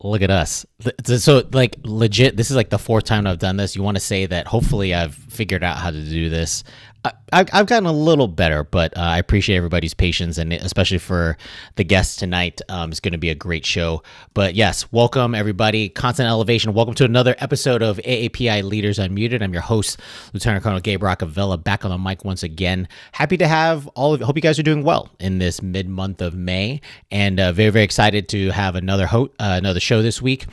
Look at us. So, like, legit, this is like the fourth time I've done this. You want to say that hopefully I've figured out how to do this. I've gotten a little better, but I appreciate everybody's patience, and especially for the guests tonight. It's going to be a great show. But yes, welcome everybody. Constant Elevation. Welcome to another episode of AAPI Leaders Unmuted. I'm your host, Lieutenant Colonel Gabriel Acavella, back on the mic once again. Happy to have all of you. Hope you guys are doing well in this mid-month of May, and very, very excited to have another show this week.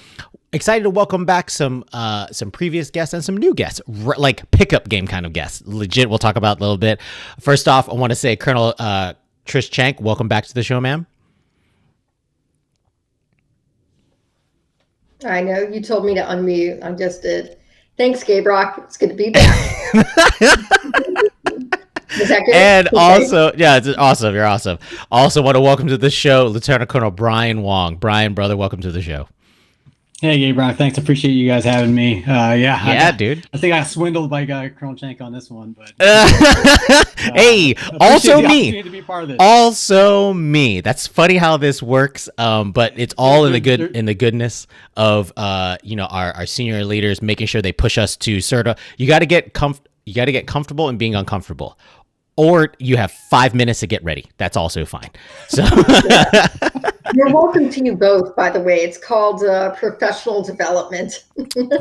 Excited to welcome back some previous guests and some new guests, like pickup game kind of guests. Legit, we'll talk about a little bit. First off, I want to say Colonel Trish Csank, welcome back to the show, ma'am. I know you told me to unmute. I just did. Thanks, Gabriel. It's good to be back. Is that good? And also, yeah, it's awesome. You're awesome. Also want to welcome to the show Lieutenant Colonel Bryan Wong. Bryan, brother, welcome to the show. Hey, Gabriel. Thanks. Appreciate you guys having me. Dude. I think I swindled by Colonel Csank on this one, but hey, also me. To be part of this. Also me. That's funny how this works. But it's all in the goodness of our senior leaders, making sure they push us to you got to get comfortable in being uncomfortable. Or you have 5 minutes to get ready. That's also fine. So you're welcome to you both, by the way. It's called professional development.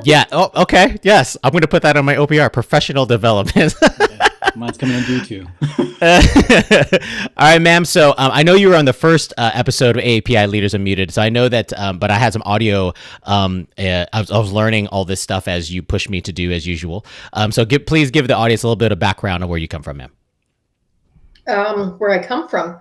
Yeah. Oh, okay. Yes. I'm going to put that on my OPR, professional development. Yeah, mine's coming in due too. All right, ma'am. So I know you were on the first episode of AAPI Leaders Unmuted. So I know that, but I had some audio. I was learning all this stuff as you pushed me to do as usual. So please give the audience a little bit of background on where you come from, ma'am. Where I come from.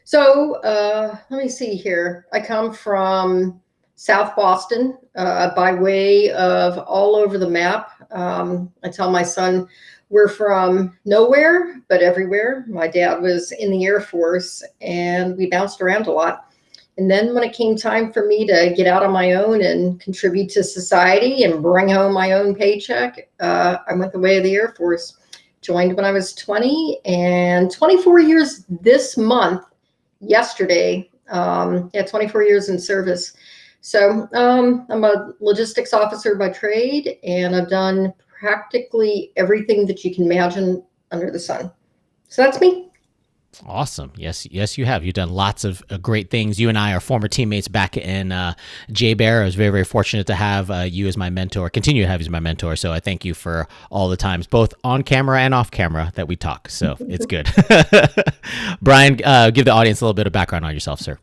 So let me see here. I come from South Boston, by way of all over the map. I tell my son we're from nowhere, but everywhere. My dad was in the Air Force, and we bounced around a lot. And then when it came time for me to get out on my own and contribute to society and bring home my own paycheck, I went the way of the Air Force. Joined when I was 20 and 24 years this month, yesterday. 24 years in service. So I'm a logistics officer by trade, and I've done practically everything that you can imagine under the sun. So that's me. Awesome. Yes, you have. You've done lots of great things. You and I are former teammates back in J-Bear. I was very, very fortunate to have you as my mentor, continue to have you as my mentor. So I thank you for all the times, both on camera and off camera, that we talk. So it's good. Bryan, give the audience a little bit of background on yourself, sir.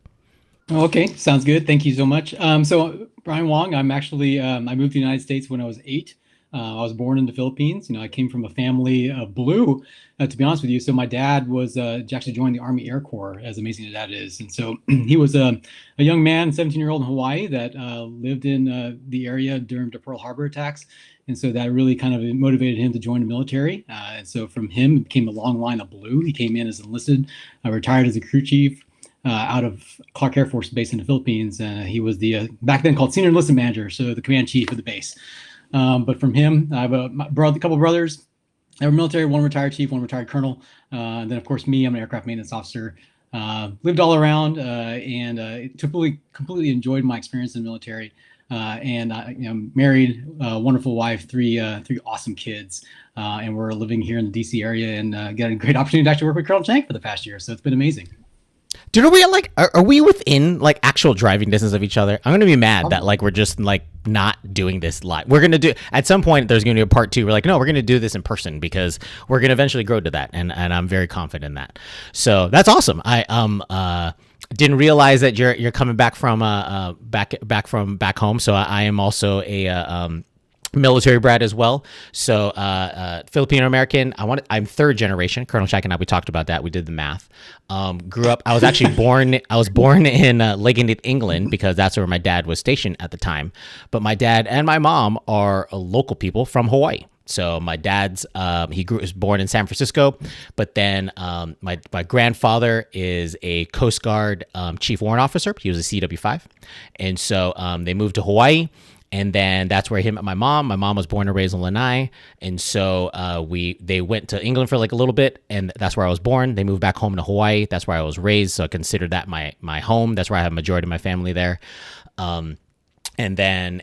Okay, sounds good. Thank you so much. So Bryan Wong, I'm actually, I moved to the United States when I was 8. I was born in the Philippines. I came from a family of blue, to be honest with you. So my dad was actually joined the Army Air Corps, as amazing as that is. And so he was a young man, 17-year-old in Hawaii that lived in the area during the Pearl Harbor attacks. And so that really kind of motivated him to join the military. And so from him became a long line of blue. He came in as enlisted, retired as a crew chief out of Clark Air Force Base in the Philippines. He was the back then called senior enlisted manager, so the command chief of the base. But from him, I have a couple brothers. They were military, one retired chief, one retired colonel. And then, of course, me, I'm an aircraft maintenance officer. Lived all around and completely enjoyed my experience in the military. And married, a wonderful wife, three awesome kids. And we're living here in the DC area and got a great opportunity to actually work with Colonel Csank for the past year. So it's been amazing. Dude, are we within like actual driving distance of each other? I'm gonna be mad that like we're just like not doing this live. We're gonna do at some point. There's gonna be a part 2. We're like, no, we're gonna do this in person because we're gonna eventually grow to that, and I'm very confident in that. So that's awesome. I didn't realize that you're coming back from back home. So I am also a military brat as well. So Filipino American. I'm third generation. Colonel Csank and I, we talked about that. We did the math. Grew up. I was actually born. I was born in Leganit, England, because that's where my dad was stationed at the time. But my dad and my mom are local people from Hawaii. So my dad's was born in San Francisco, but then my grandfather is a Coast Guard chief warrant officer. He was a CW5, and so they moved to Hawaii. And then that's where my mom was born and raised in Lanai. And so they went to England for like a little bit, and that's where I was born. They moved back home to Hawaii. That's where I was raised. So I consider that my home. That's where I have a majority of my family there. and then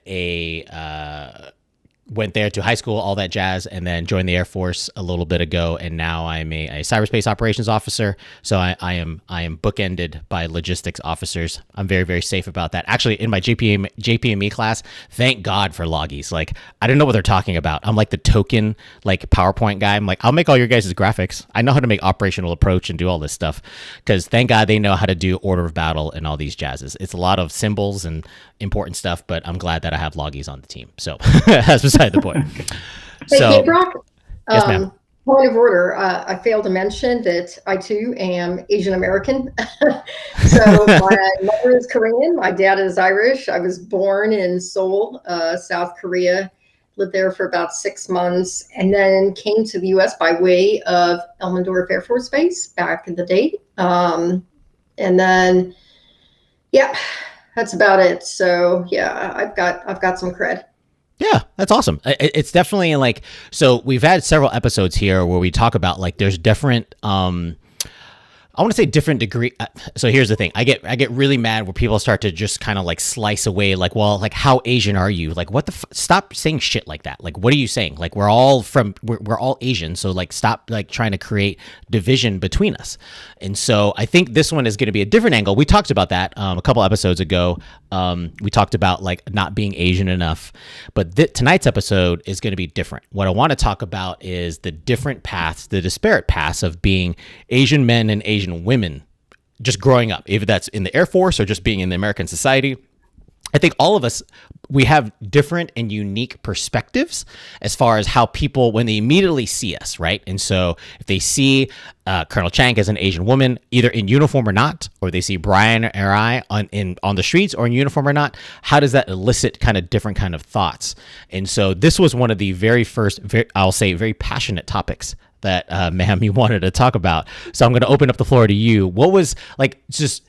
went there to high school, all that jazz, and then joined the Air Force a little bit ago, and now I'm a cyberspace operations officer. So I am bookended by logistics officers. I'm very, very safe about that. Actually, in my JPME class, thank God for loggies. Like, I didn't know what they're talking about. I'm like the token like PowerPoint guy. I'm like, I'll make all your guys' graphics. I know how to make operational approach and do all this stuff, because thank God they know how to do order of battle and all these jazzes. It's a lot of symbols and important stuff, but I'm glad that I have loggies on the team. So that's beside the point. Hey, Brock, yes, ma'am. point of order. I failed to mention that I too am Asian American. So my mother is Korean, my dad is Irish. I was born in Seoul, South Korea, lived there for about 6 months, and then came to the US by way of Elmendorf Air Force Base back in the day. And then, yeah, that's about it. So yeah, I've got some cred. Yeah, that's awesome. It's definitely like, so we've had several episodes here where we talk about like there's different I want to say different degree. So here's the thing. I get really mad where people start to just kind of like slice away, like, well, like, how Asian are you? Like, what the stop saying shit like that. Like, what are you saying? Like, we're all Asian. So like, stop like trying to create division between us. And so I think this one is going to be a different angle. We talked about that a couple episodes ago. We talked about like not being Asian enough, but tonight's episode is going to be different. What I want to talk about is the different paths, the disparate paths of being Asian men and Asian women just growing up, if that's in the Air Force or just being in the American society. I think all of us, we have different and unique perspectives as far as how people, when they immediately see us, right? And so if they see Colonel Csank as an Asian woman, either in uniform or not, or they see Bryan or I on the streets or in uniform or not, how does that elicit kind of different kind of thoughts? And so this was one of the very first, I'll say, very passionate topics that, ma'am, you wanted to talk about. So I'm going to open up the floor to you. What was like, just,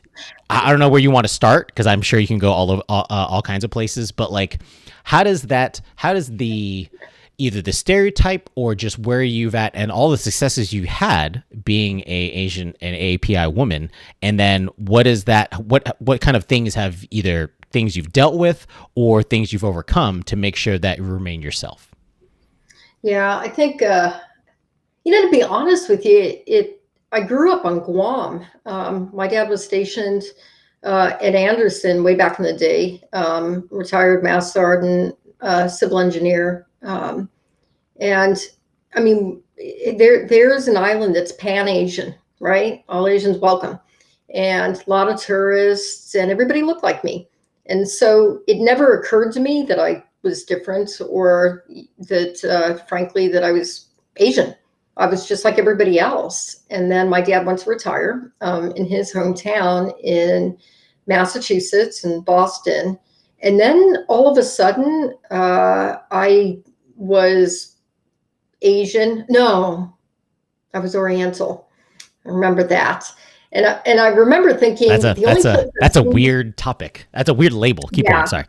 I don't know where you want to start, because I'm sure you can go all kinds of places, but like, how does the either the stereotype or just where you've at and all the successes you had being a Asian and AAPI woman, and then what is that? What kind of things have either things you've dealt with or things you've overcome to make sure that you remain yourself? Yeah, I think to be honest with you, I grew up on Guam. My dad was stationed at Anderson way back in the day, retired Master Sergeant, civil engineer. And I mean, there's an island that's Pan-Asian, right? All Asians welcome. And a lot of tourists, and everybody looked like me. And so it never occurred to me that I was different, or that, frankly, that I was Asian. I was just like everybody else. And then my dad went to retire in his hometown in Massachusetts and Boston. And then all of a sudden, I was Asian. No, I was Oriental. I remember that. And I remember thinking that's a weird topic. That's a weird label. Keep going. Sorry.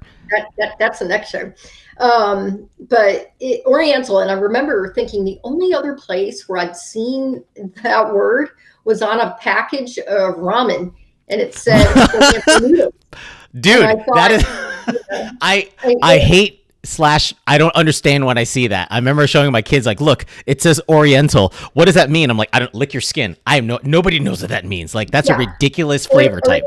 That's the next show. But Oriental, and I remember thinking the only other place where I'd seen that word was on a package of ramen, and it said Oriental noodles. Dude, that is I hate / I don't understand when I see that. I remember showing my kids, like, look, it says Oriental. What does that mean? I'm like, I don't lick your skin. Nobody knows what that means. Like, that's a ridiculous flavor type.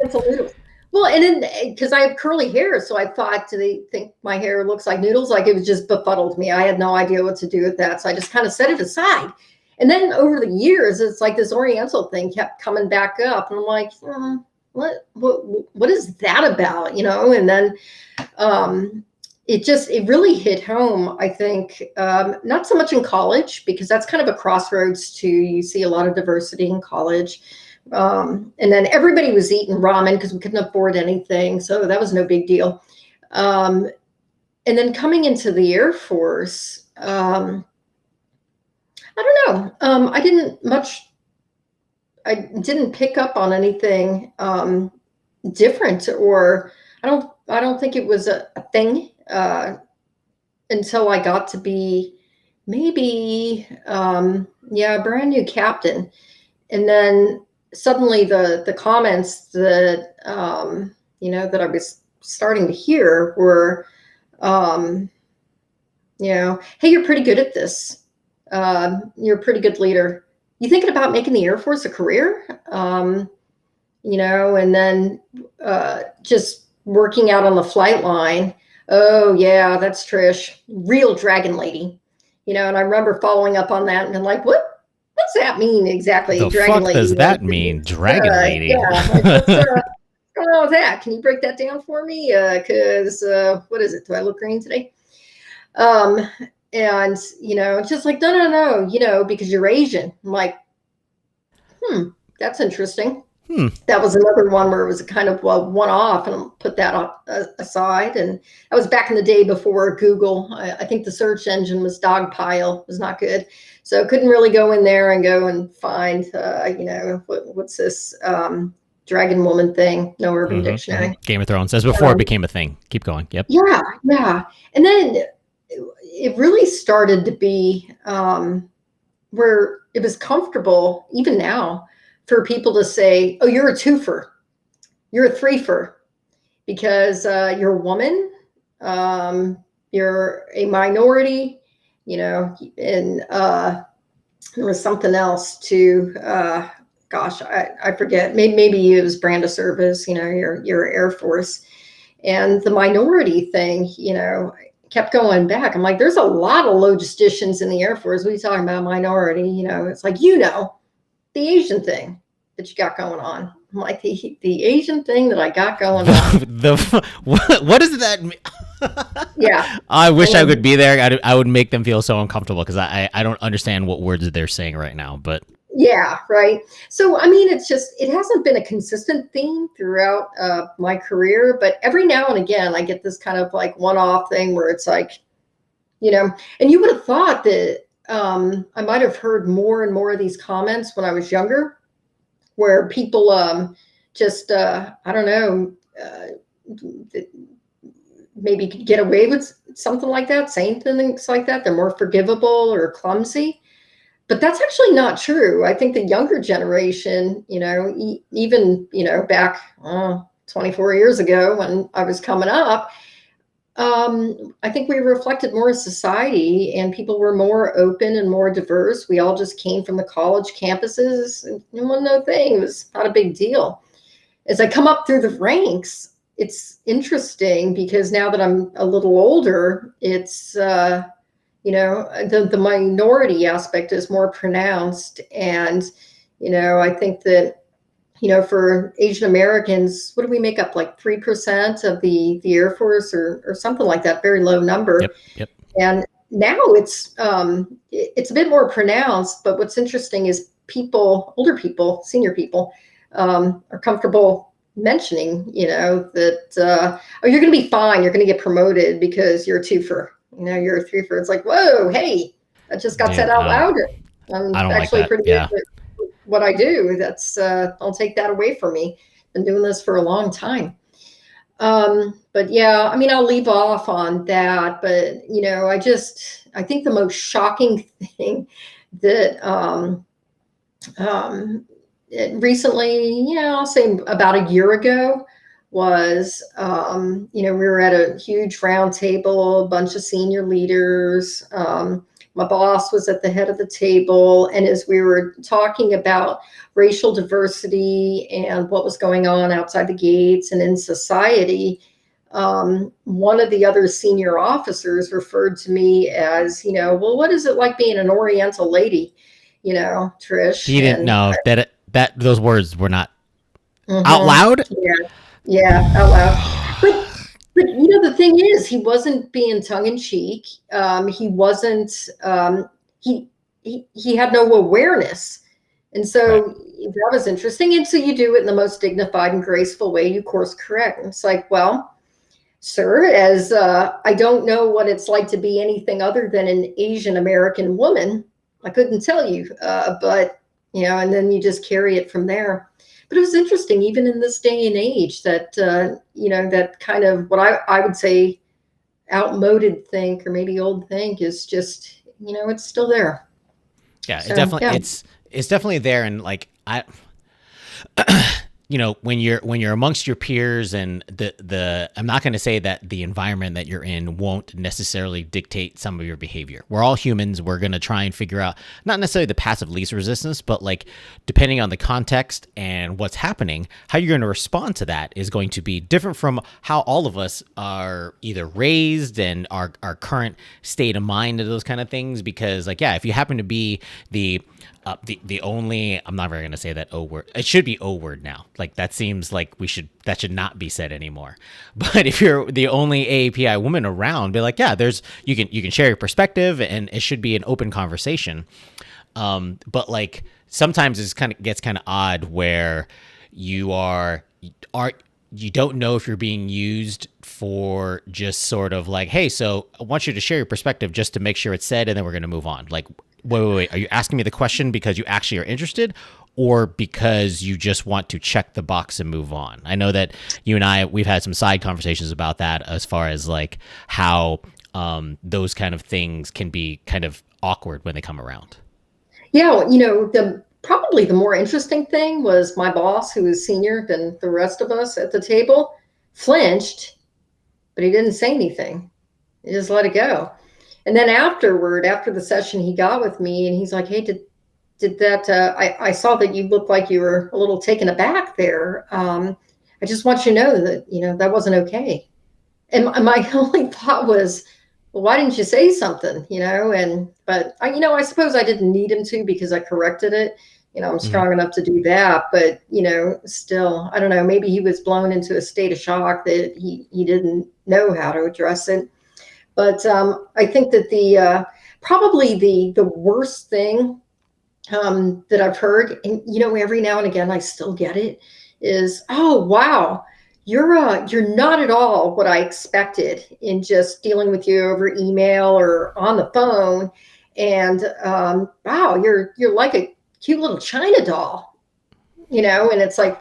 Well, and then because I have curly hair, so I thought, do they think my hair looks like noodles? Like, it was just befuddled me. I had no idea what to do with that, so I just kind of set it aside. And then over the years, it's like this Oriental thing kept coming back up, and I'm like, what is that about? And then it really hit home, I think, not so much in college, because that's kind of a crossroads too. You see a lot of diversity in college. And then everybody was eating ramen because we couldn't afford anything. So that was no big deal. And then coming into the Air Force, I don't know. I didn't pick up on anything different, or I don't think it was a thing until I got to be maybe a brand new captain. And then suddenly the comments that that I was starting to hear were, um, hey, you're pretty good at this. You're a pretty good leader. You thinking about making the Air Force a career? And then just working out on the flight line. Oh, yeah, that's Trish, real dragon lady. And I remember following up on that and being like, what's that mean exactly? The dragon fuck lady? does that mean, dragon lady? Yeah, like, what's going on with that? Can you break that down for me? Because what is it? Do I look green today? And just like, no, because you're Asian. I'm like, that's interesting. That was another one where it was a kind of one-off, and I'll put that aside. And that was back in the day before Google. I think the search engine was Dogpile. It was not good. So couldn't really go in there and go and find, what's this dragon woman thing? No Urban Dictionary. Game of Thrones, as before it became a thing. Keep going. Yep. Yeah. And then it really started to be where it was comfortable, even now, for people to say, oh, you're a twofer, you're a threefer, because you're a woman, you're a minority, and there was something else too. Gosh, I forget. Maybe it was brand of service, your Air Force. And the minority thing, kept going back. I'm like, there's a lot of logisticians in the Air Force. What are you talking about, minority? It's like, the Asian thing that you got going on. I'm like, the Asian thing that I got going on. What does that mean? Yeah. I wish I could be there. I would make them feel so uncomfortable because I don't understand what words they're saying right now. But yeah, right. So, it hasn't been a consistent theme throughout my career, but every now and again, I get this kind of like one-off thing where it's like, and you would have thought that I might have heard more and more of these comments when I was younger, where people I don't know, maybe could get away with something like that, saying things like that. They're more forgivable or clumsy. But that's actually not true. I think the younger generation, even, back 24 years ago when I was coming up, I think we reflected more of society, and people were more open and more diverse. We all just came from the college campuses, and it wasn't no thing. It was not a big deal. As I come up through the ranks, it's interesting because now that I'm a little older, it's, the minority aspect is more pronounced. And, I think that, for Asian Americans, what do we make up? Like 3% of the Air Force or something like that, very low number. Yep. And now it's a bit more pronounced, but what's interesting is older people, senior people, are comfortable mentioning, that, you're going to be fine. You're going to get promoted because you're a twofer. You're a threefer. It's like, whoa, hey, I just got said out loud. I'm actually pretty good at what I do. That's don't take that away from me. Been doing this for a long time. But yeah, I'll leave off on that. But I think the most shocking thing that recently, I'll say about a year ago, was, we were at a huge round table, a bunch of senior leaders. My boss was at the head of the table. And as we were talking about racial diversity and what was going on outside the gates and in society, one of the other senior officers referred to me as, well, what is it like being an Oriental lady, Trish? He didn't know that those words were not out loud. Yeah, out loud. But the thing is, he wasn't being tongue in cheek. He wasn't. He had no awareness, and so that was interesting. And so you do it in the most dignified and graceful way. You course correct. And it's like, well, sir, as I don't know what it's like to be anything other than an Asian American woman. I couldn't tell you, but and then you just carry it from there. But it was interesting, even in this day and age, that, that kind of what I would say outmoded think, or maybe old think, is just, it's still there. Yeah, so, it's definitely there. And like, when you're amongst your peers, and the I'm not going to say that the environment that you're in won't necessarily dictate some of your behavior. We're all humans. We're going to try and figure out not necessarily the path of least resistance, but like depending on the context and what's happening, how you're going to respond to that is going to be different from how all of us are either raised and our current state of mind and those kind of things. Because like, yeah, if you happen to be the only, I'm never going to say that O word. It should be O word now. Like that seems like that should not be said anymore. But if you're the only AAPI woman around, be like, yeah, you can share your perspective, and it should be an open conversation. But like sometimes it gets kind of odd where you don't know if you're being used for just sort of like, hey, so I want you to share your perspective just to make sure it's said, and then we're going to move on. Like, wait. Are you asking me the question because you actually are interested, or because you just want to check the box and move on? I know that you and we've had some side conversations about that as far as like how those kind of things can be kind of awkward when they come around. Yeah, probably the more interesting thing was my boss, who was senior than the rest of us at the table, flinched, but he didn't say anything. He just let it go. And then after the session, he got with me and he's like, hey, did that, I saw that you looked like you were a little taken aback there. I just want you to know that, that wasn't okay. And my only thought was, well, why didn't you say something, but I suppose I didn't need him to, because I corrected it. I'm strong enough to do that, but, still, I don't know, maybe he was blown into a state of shock that he didn't know how to address it. But I think that probably the worst thing that I've heard, and, every now and again, I still get it, is, oh, wow, you're not at all what I expected in just dealing with you over email or on the phone. And wow, you're like a cute little China doll, and it's like,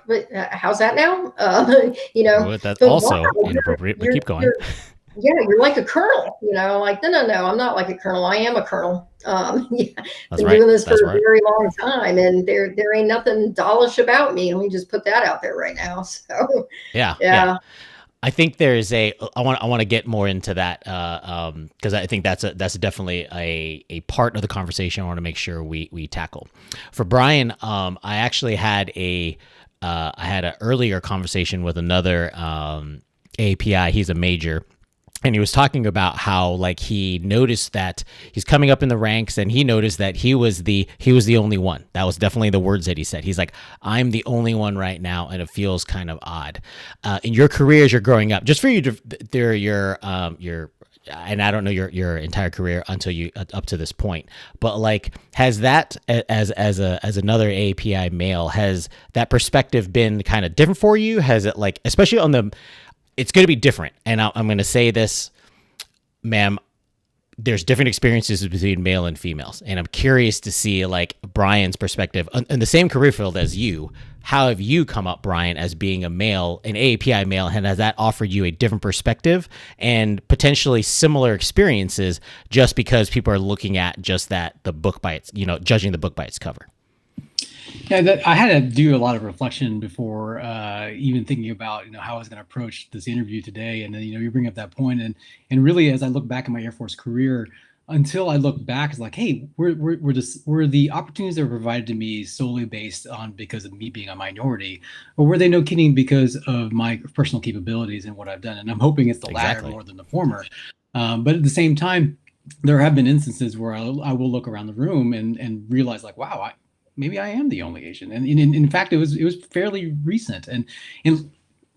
how's that now? Well, that's also wow, inappropriate, but keep going. Yeah, you're like a colonel, like, no, I'm not like a colonel. I am a colonel. Yeah, That's been right. doing this for That's a right. very long time, and there ain't nothing dollish about me. Let me just put that out there right now. So, Yeah. I think there's I want to get more into that because I think that's definitely a part of the conversation I want to make sure we tackle. For Bryan, I actually had I had an earlier conversation with another API. He's a major. And he was talking about how like he noticed that he's coming up in the ranks, and he noticed that he was the only one. That was definitely the words that he said. He's like, I'm the only one right now, and it feels kind of odd. In your career as you're growing up, just for you to your and I don't know your entire career until you up to this point, but like, has that as another API male, has that perspective been kind of different for you? Has it, like, especially on the, it's going to be different. And I'm going to say this, ma'am, there's different experiences between male and females. And I'm curious to see like Bryan's perspective in the same career field as you. How have you come up, Bryan, as being a male, an AAPI male, and has that offered you a different perspective and potentially similar experiences just because people are looking at just the book by its, judging the book by its cover? Yeah, I had to do a lot of reflection before even thinking about how I was going to approach this interview today. And then you bring up that point, and really, as I look back at my Air Force career, until I look back, it's like, hey, were the opportunities that were provided to me solely based on because of me being a minority, or were they, no kidding, because of my personal capabilities and what I've done? And I'm hoping it's the latter more than the former. But at the same time, there have been instances where I will look around the room and realize like, wow, maybe I am the only Asian. And in fact, it was fairly recent. And let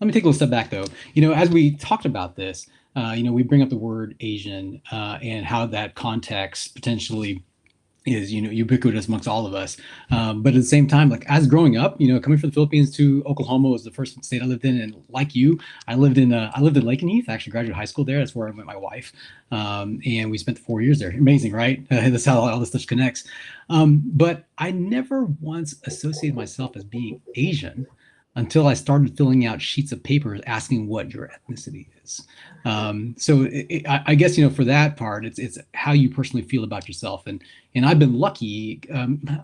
me take a little step back though. As we talked about this, we bring up the word Asian and how that context potentially is, ubiquitous amongst all of us. But at the same time, like as growing up, coming from the Philippines to Oklahoma was the first state I lived in. And like you, I lived in Lakenheath. I actually graduated high school there. That's where I met my wife. And we spent 4 years there. Amazing, right? That's how all this stuff connects. But I never once associated myself as being Asian until I started filling out sheets of paper asking what your ethnicity is. experience. I guess, for that part, it's how you personally feel about yourself. And I've been lucky,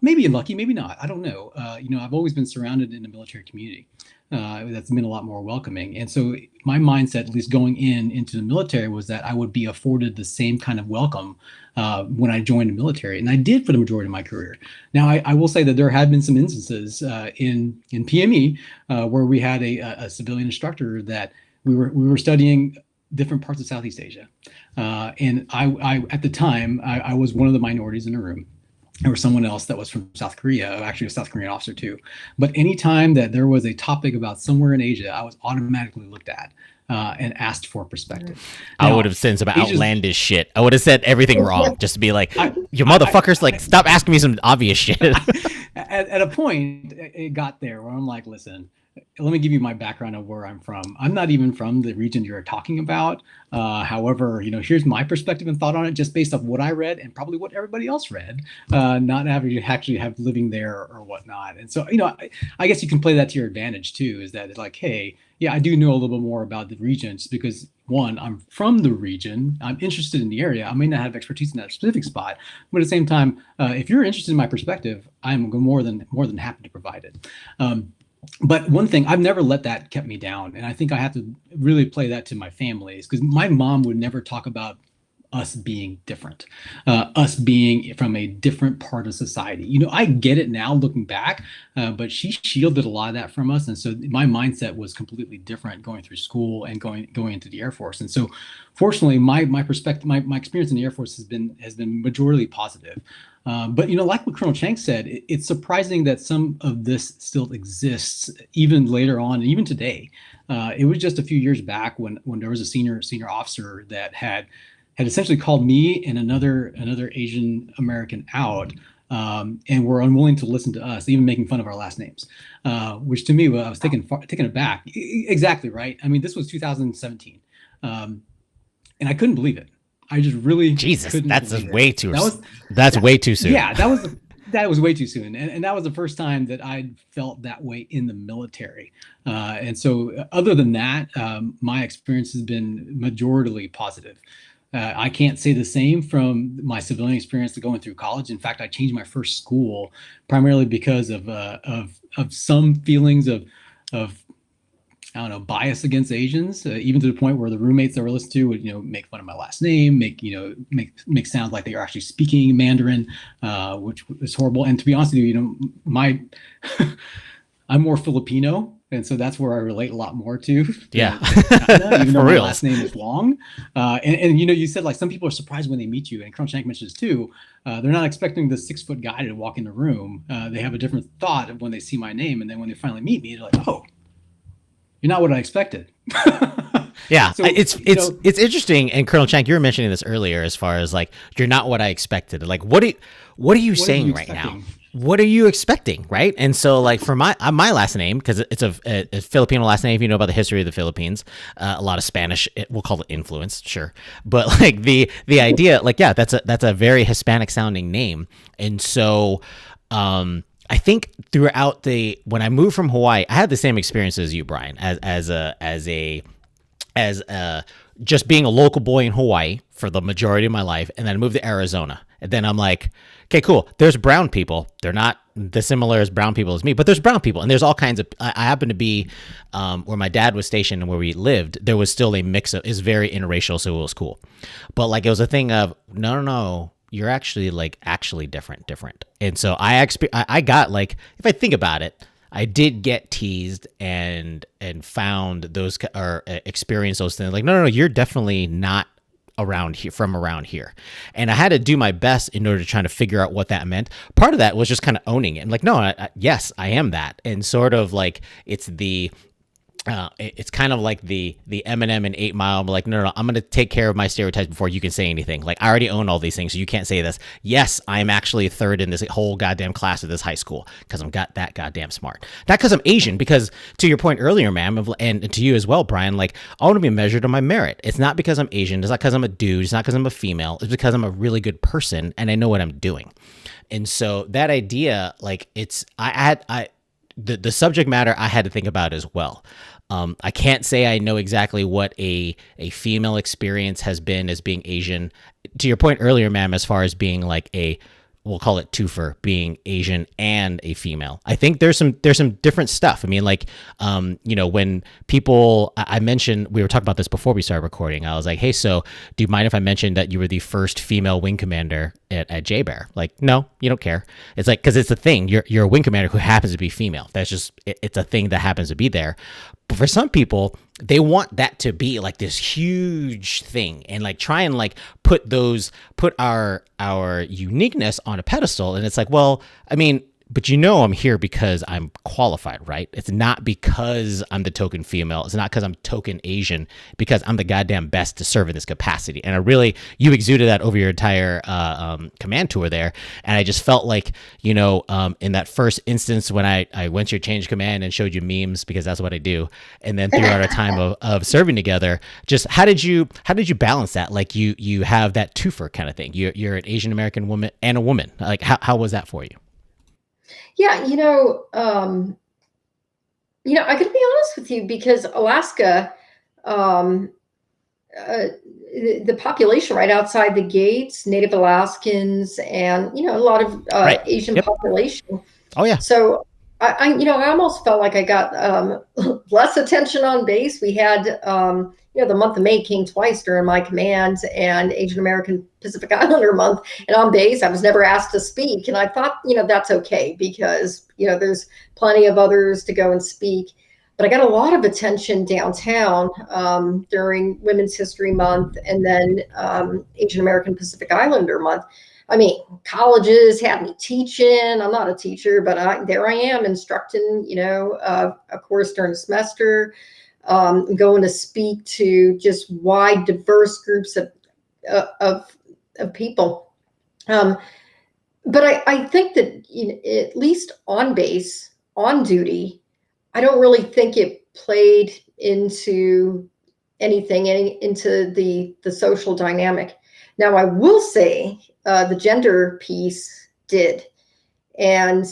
maybe lucky, maybe not. I don't know. I've always been surrounded in a military community that's been a lot more welcoming. And so my mindset, at least going into the military, was that I would be afforded the same kind of welcome when I joined the military. And I did for the majority of my career. Now, I will say that there have been some instances in PME where we had a civilian instructor that we were studying different parts of Southeast Asia. And I at the time, I was one of the minorities in the room. There was someone else that was from South Korea, actually a South Korean officer too. But anytime that there was a topic about somewhere in Asia, I was automatically looked at and asked for perspective. Now, I would have said some outlandish shit. I would have said everything wrong just to be like, you motherfuckers, stop asking me some obvious shit. At a point, it got there where I'm like, listen, let me give you my background of where I'm from. I'm not even from the region you're talking about. However, here's my perspective and thought on it just based off what I read and probably what everybody else read, not having you actually have living there or whatnot. And so, I guess you can play that to your advantage too, is that it's like, hey, yeah, I do know a little bit more about the regions because one, I'm from the region, I'm interested in the area. I may not have expertise in that specific spot, but at the same time, if you're interested in my perspective, I'm more than happy to provide it. But one thing, I've never let that kept me down. And I think I have to really play that to my families because my mom would never talk about us being different, us being from a different part of society. I get it now looking back, but she shielded a lot of that from us. And so my mindset was completely different going through school and going into the Air Force. And so fortunately, my perspective, my experience in the Air Force has been majorly positive. But like what Colonel Csank said, it's surprising that some of this still exists even later on, even today. It was just a few years back when there was a senior officer that had essentially called me and another Asian American out, and were unwilling to listen to us, even making fun of our last names, which to me, I was taken aback. Exactly right. I mean, this was 2017, and I couldn't believe it. I just really that's way too. That's way too soon. Yeah, that was way too soon, and that was the first time that I felt that way in the military. And so, other than that, my experience has been majoritarily positive. I can't say the same from my civilian experience to going through college. In fact, I changed my first school primarily because of some feelings of I don't know, bias against Asians, even to the point where the roommates that were listening to would, make fun of my last name, make sound like they are actually speaking Mandarin, which is horrible. And to be honest with you, I'm more Filipino. And so that's where I relate a lot more to. Yeah. China, even though my last name is Wong. And you said some people are surprised when they meet you, and Colonel Csank mentions too, they're not expecting the 6-foot guy to walk in the room. They have a different thought of when they see my name. And then when they finally meet me, they're like, oh, you're not what I expected. Yeah, so, it's interesting. And Colonel Csank, you were mentioning this earlier, as far as you're not what I expected. What are you saying right now? What are you expecting, right? And so, for my last name, because it's a Filipino last name. If you know about the history of the Philippines, a lot of Spanish, we'll call it influence, sure. But the idea, that's a very Hispanic sounding name, and so. I think throughout when I moved from Hawaii, I had the same experience as you, Bryan, as just being a local boy in Hawaii for the majority of my life, and then I moved to Arizona, and then I'm like, okay, cool. There's brown people. They're not the similar as brown people as me, but there's brown people, and there's all kinds of. I happen to be where my dad was stationed and where we lived. There was still a mix of. It's very interracial, so it was cool, but it was a thing of no. You're actually different. And so I got if I think about it, I did get teased and found those or experienced those things. No, you're definitely not around here. And I had to do my best in order to try to figure out what that meant. Part of that was just kind of owning it. And yes, I am that. And sort of it's the, it's kind of like the Eminem in 8 Mile. I'm like, no, I'm going to take care of my stereotypes before you can say anything. I already own all these things, so you can't say this. Yes, I'm actually third in this whole goddamn class of this high school because I'm that goddamn smart. Not because I'm Asian, because to your point earlier, ma'am, and to you as well, Bryan, I want to be measured on my merit. It's not because I'm Asian. It's not because I'm a dude. It's not because I'm a female. It's because I'm a really good person and I know what I'm doing. And so that idea, the subject matter I had to think about as well. I can't say I know exactly what a female experience has been as being Asian. To your point earlier, ma'am, as far as being like we'll call it twofer, being Asian and a female. I think there's some different stuff. I mean, like, when people, I mentioned, we were talking about this before we started recording. I was like, hey, so do you mind if I mentioned that you were the first female wing commander at JBear? Like, no, you don't care. It's like, because it's a thing. You're a wing commander who happens to be female. That's just, it's a thing that happens to be there. But for some people, they want that to be like this huge thing and like try and like put our uniqueness on a pedestal. And it's like, well, I mean, but I'm here because I'm qualified, right? It's not because I'm the token female. It's not because I'm token Asian, because I'm the goddamn best to serve in this capacity. And you exuded that over your entire command tour there. And I just felt like, in that first instance when I went to your change command and showed you memes, because that's what I do. And then throughout our time of serving together, just how did you balance that? Like you have that twofer kind of thing. You're an Asian American woman and a woman. Like how was that for you? Yeah, I got to be honest with you, because Alaska, the population right outside the gates, Native Alaskans, and a lot of Right. Asian Yep. population. Oh yeah. So I almost felt like I got less attention on base. We had the month of May came twice during my command, and Asian American Pacific Islander month. And on base, I was never asked to speak, and I thought that's okay, because there's plenty of others to go and speak. But I got a lot of attention downtown during Women's History Month, and then Asian American Pacific Islander month. I mean, colleges had me teaching. I'm not a teacher, but there I am instructing, a course during the semester, going to speak to just wide, diverse groups of people. But I think that at least on base, on duty, I don't really think it played into anything, into the social dynamic. Now, I will say the gender piece did. And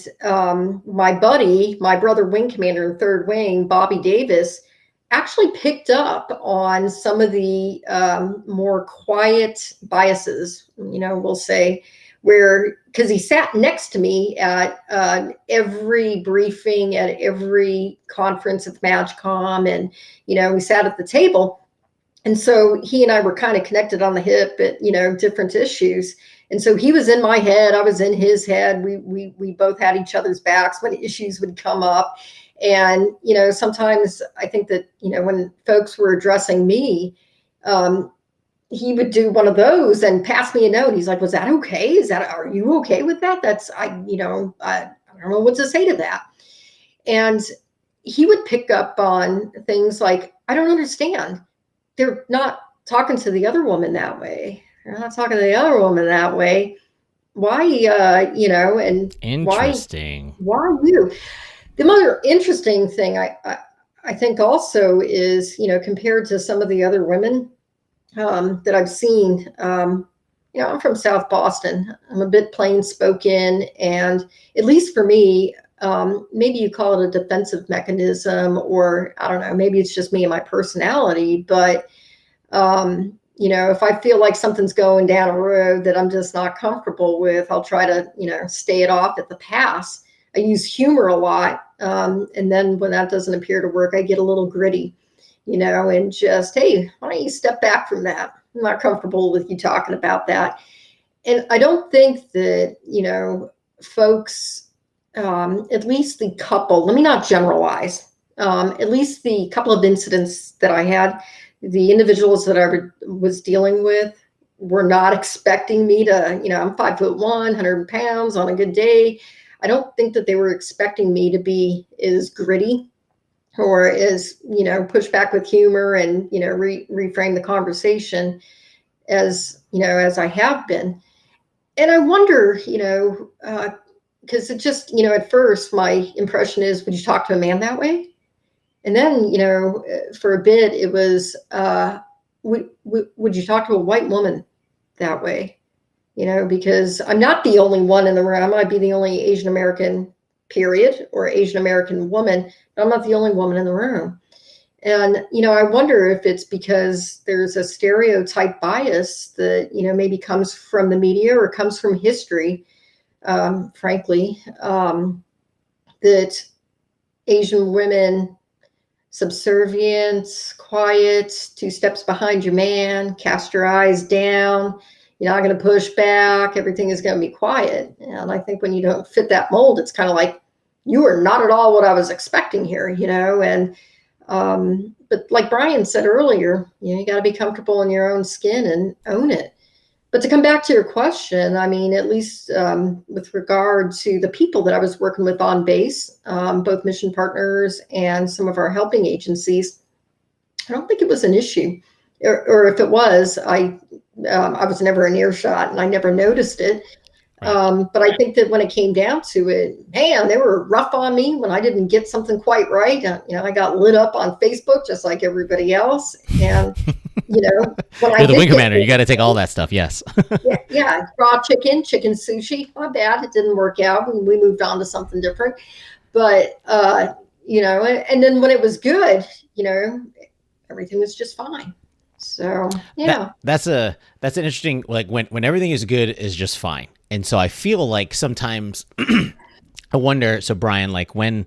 my brother wing commander in 3rd Wing, Bobby Davis, actually picked up on some of the more quiet biases, we'll say, because he sat next to me at every briefing, at every conference at the MAGCOM, and, we sat at the table. And so he and I were kind of connected on the hip at, different issues. And so he was in my head, I was in his head. We both had each other's backs when issues would come up. And, sometimes I think that, when folks were addressing me, he would do one of those and pass me a note. He's like, was that okay? Are you okay with that? I don't know what to say to that. And he would pick up on things like, I don't understand. They're not talking to the other woman that way. They're not talking to the other woman that way. Why, and Interesting. Why you? The other interesting thing I think also is, compared to some of the other women that I've seen, I'm from South Boston. I'm a bit plain spoken, and at least for me, maybe you call it a defensive mechanism, or I don't know, maybe it's just me and my personality, but if I feel like something's going down a road that I'm just not comfortable with, I'll try to, stay it off at the pass. I use humor a lot. And then when that doesn't appear to work, I get a little gritty, and just, hey, why don't you step back from that? I'm not comfortable with you talking about that. And I don't think that, folks, at least the couple, let me not generalize, at least the couple of incidents that I had, the individuals that I was dealing with were not expecting me to, I'm 5'1", 100 pounds on a good day. I don't think that they were expecting me to be as gritty or as, push back with humor and, reframe the conversation as I have been. And I wonder, because it just, at first my impression is, would you talk to a man that way? And then, for a bit it was, would you talk to a white woman that way? Because I'm not the only one in the room. I might be the only Asian American, period, or Asian American woman, but I'm not the only woman in the room. And, I wonder if it's because there's a stereotype bias that, maybe comes from the media or comes from history, frankly, that Asian women, subservient, quiet, two steps behind your man, cast your eyes down, you're not going to push back, everything is going to be quiet. And I think when you don't fit that mold, it's kind of like, you are not at all what I was expecting here, and but like Bryan said earlier, you got to be comfortable in your own skin and own it. But to come back to your question, I mean, at least with regard to the people that I was working with on base, both mission partners and some of our helping agencies, I don't think it was an issue. Or if it was, I was never in earshot and I never noticed it. But I think that when it came down to it, man, they were rough on me when I didn't get something quite right. I got lit up on Facebook just like everybody else. And, when You're the wing commander. You got to take all that stuff. Yes. yeah. Raw chicken sushi. Not bad. It didn't work out. We moved on to something different. But, and then when it was good, everything was just fine. So, yeah. That's an interesting, like when everything is good is just fine. And so I feel like sometimes I wonder, so Bryan, like when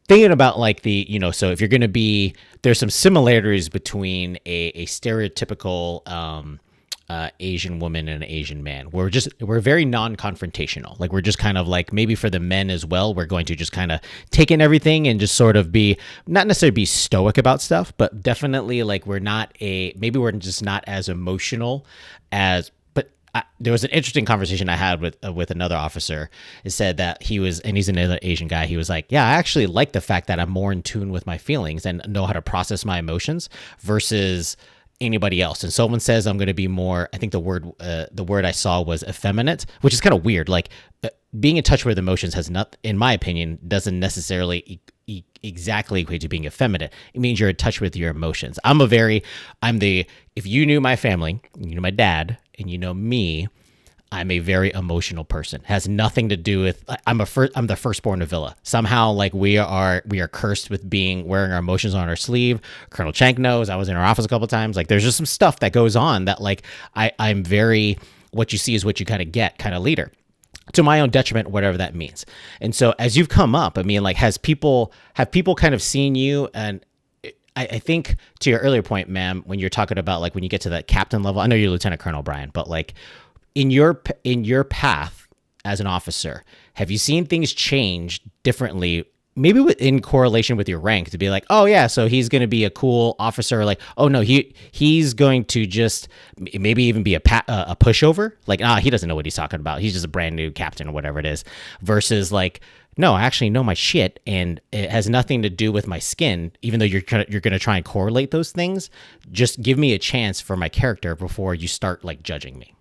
thinking about like so if you're going to be, there's some similarities between a stereotypical Asian woman and an Asian man. We're very non-confrontational. Like we're just kind of like, maybe for the men as well, we're going to just kind of take in everything and just sort of be, not necessarily be stoic about stuff, but definitely like maybe we're just not as emotional as, there was an interesting conversation I had with another officer. It said that he's another Asian guy. He was like, yeah, I actually like the fact that I'm more in tune with my feelings and know how to process my emotions versus anybody else. And someone says I'm going to be more, I think the word I saw was effeminate, which is kind of weird. Like being in touch with emotions has not, in my opinion, doesn't necessarily exactly equate to being effeminate. It means you're in touch with your emotions. If you knew my family, you know my dad, and you know me, I'm a very emotional person. It has nothing to do with, I'm the firstborn of Villa. Somehow, like we are cursed with wearing our emotions on our sleeve. Colonel Csank knows. I was in her office a couple of times. Like there's just some stuff that goes on that like I'm very, what you see is what you kind of get kind of leader. To my own detriment, whatever that means. And so as you've come up, I mean, like have people kind of seen you? And I think to your earlier point, ma'am, when you're talking about like when you get to that captain level, I know you're Lieutenant Colonel Bryan, but like in your path as an officer, have you seen things change differently? Maybe in correlation with your rank, to be like, oh yeah, so he's going to be a cool officer. Like, oh no, he's going to just maybe even be a pushover. Like, he doesn't know what he's talking about. He's just a brand new captain or whatever it is. Versus like, no, I actually know my shit, and it has nothing to do with my skin. Even though you're going to try and correlate those things, just give me a chance for my character before you start like judging me.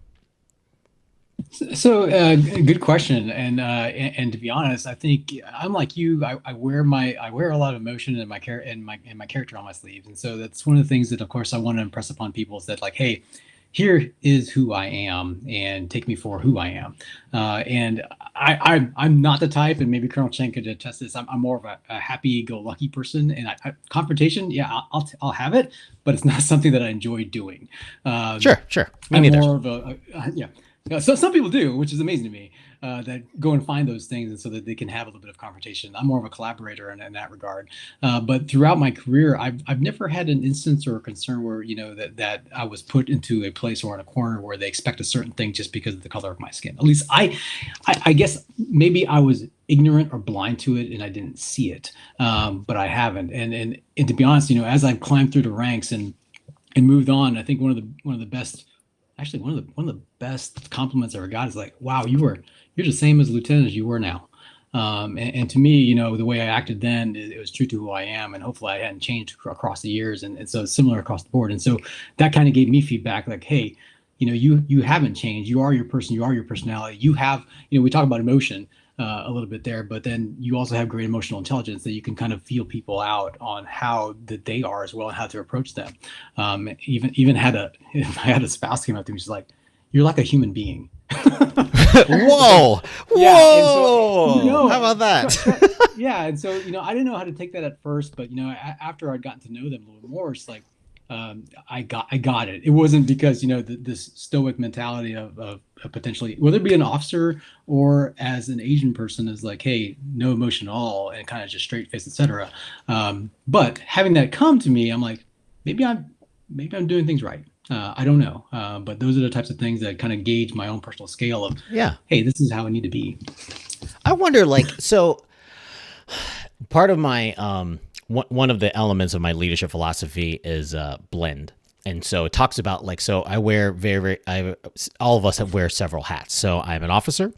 So good question, and to be honest, I think I'm like you. I wear a lot of emotion in my character on my sleeves, and so that's one of the things that, of course, I want to impress upon people is that like, hey, here is who I am, and take me for who I am. And I'm not the type, and maybe Colonel Csank could attest this. I'm more of a happy-go-lucky person, and confrontation, yeah, I'll have it, but it's not something that I enjoy doing. Sure. Me I'm neither. more of yeah. So some people do, which is amazing to me, that go and find those things and so that they can have a little bit of confrontation. I'm more of a collaborator in that regard. But throughout my career, I've never had an instance or a concern where, that I was put into a place or in a corner where they expect a certain thing just because of the color of my skin. At least I guess maybe I was ignorant or blind to it and I didn't see it, but I haven't. And to be honest, as I've climbed through the ranks and moved on, I think one of the best. Actually, one of the best compliments I ever got is like, wow, you're the same as a lieutenant as you were now. And to me, the way I acted then, it was true to who I am, and hopefully I hadn't changed across the years, and so it's similar across the board. And so that kind of gave me feedback like, hey, you haven't changed. You are your person. You are your personality. You have, we talk about emotion a little bit there, but then you also have great emotional intelligence that you can kind of feel people out on how that they are as well and how to approach them. Even I had a spouse came up to me, she's like, you're like a human being. Whoa, Yeah, and whoa! so, no, How about that? yeah, and so I didn't know how to take that at first, but after I'd gotten to know them a little more, it's like I got it. It wasn't because this stoic mentality of potentially, whether it be an officer or as an Asian person, is like, hey, no emotion at all, and kind of just straight face, etc. But having that come to me, I'm like, maybe I'm doing things right. I don't know, but those are the types of things that kind of gauge my own personal scale of, Yeah. hey, this is how I need to be. I wonder, like, so part of my one of the elements of my leadership philosophy is blend. And so it talks about, like, so I wear all of us wear several hats. So I'm an officer,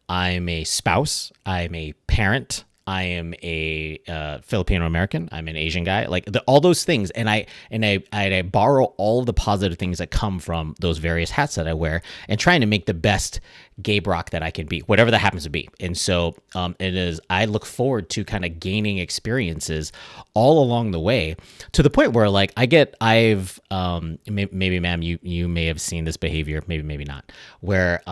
I'm a spouse, I'm a parent, I am a Filipino American, I'm an Asian guy, like all those things, and I borrow all of the positive things that come from those various hats that I wear, and trying to make the best gay Brock that I can be, whatever that happens to be. And so I look forward to kind of gaining experiences all along the way, to the point where, like, maybe ma'am, you may have seen this behavior, maybe not, where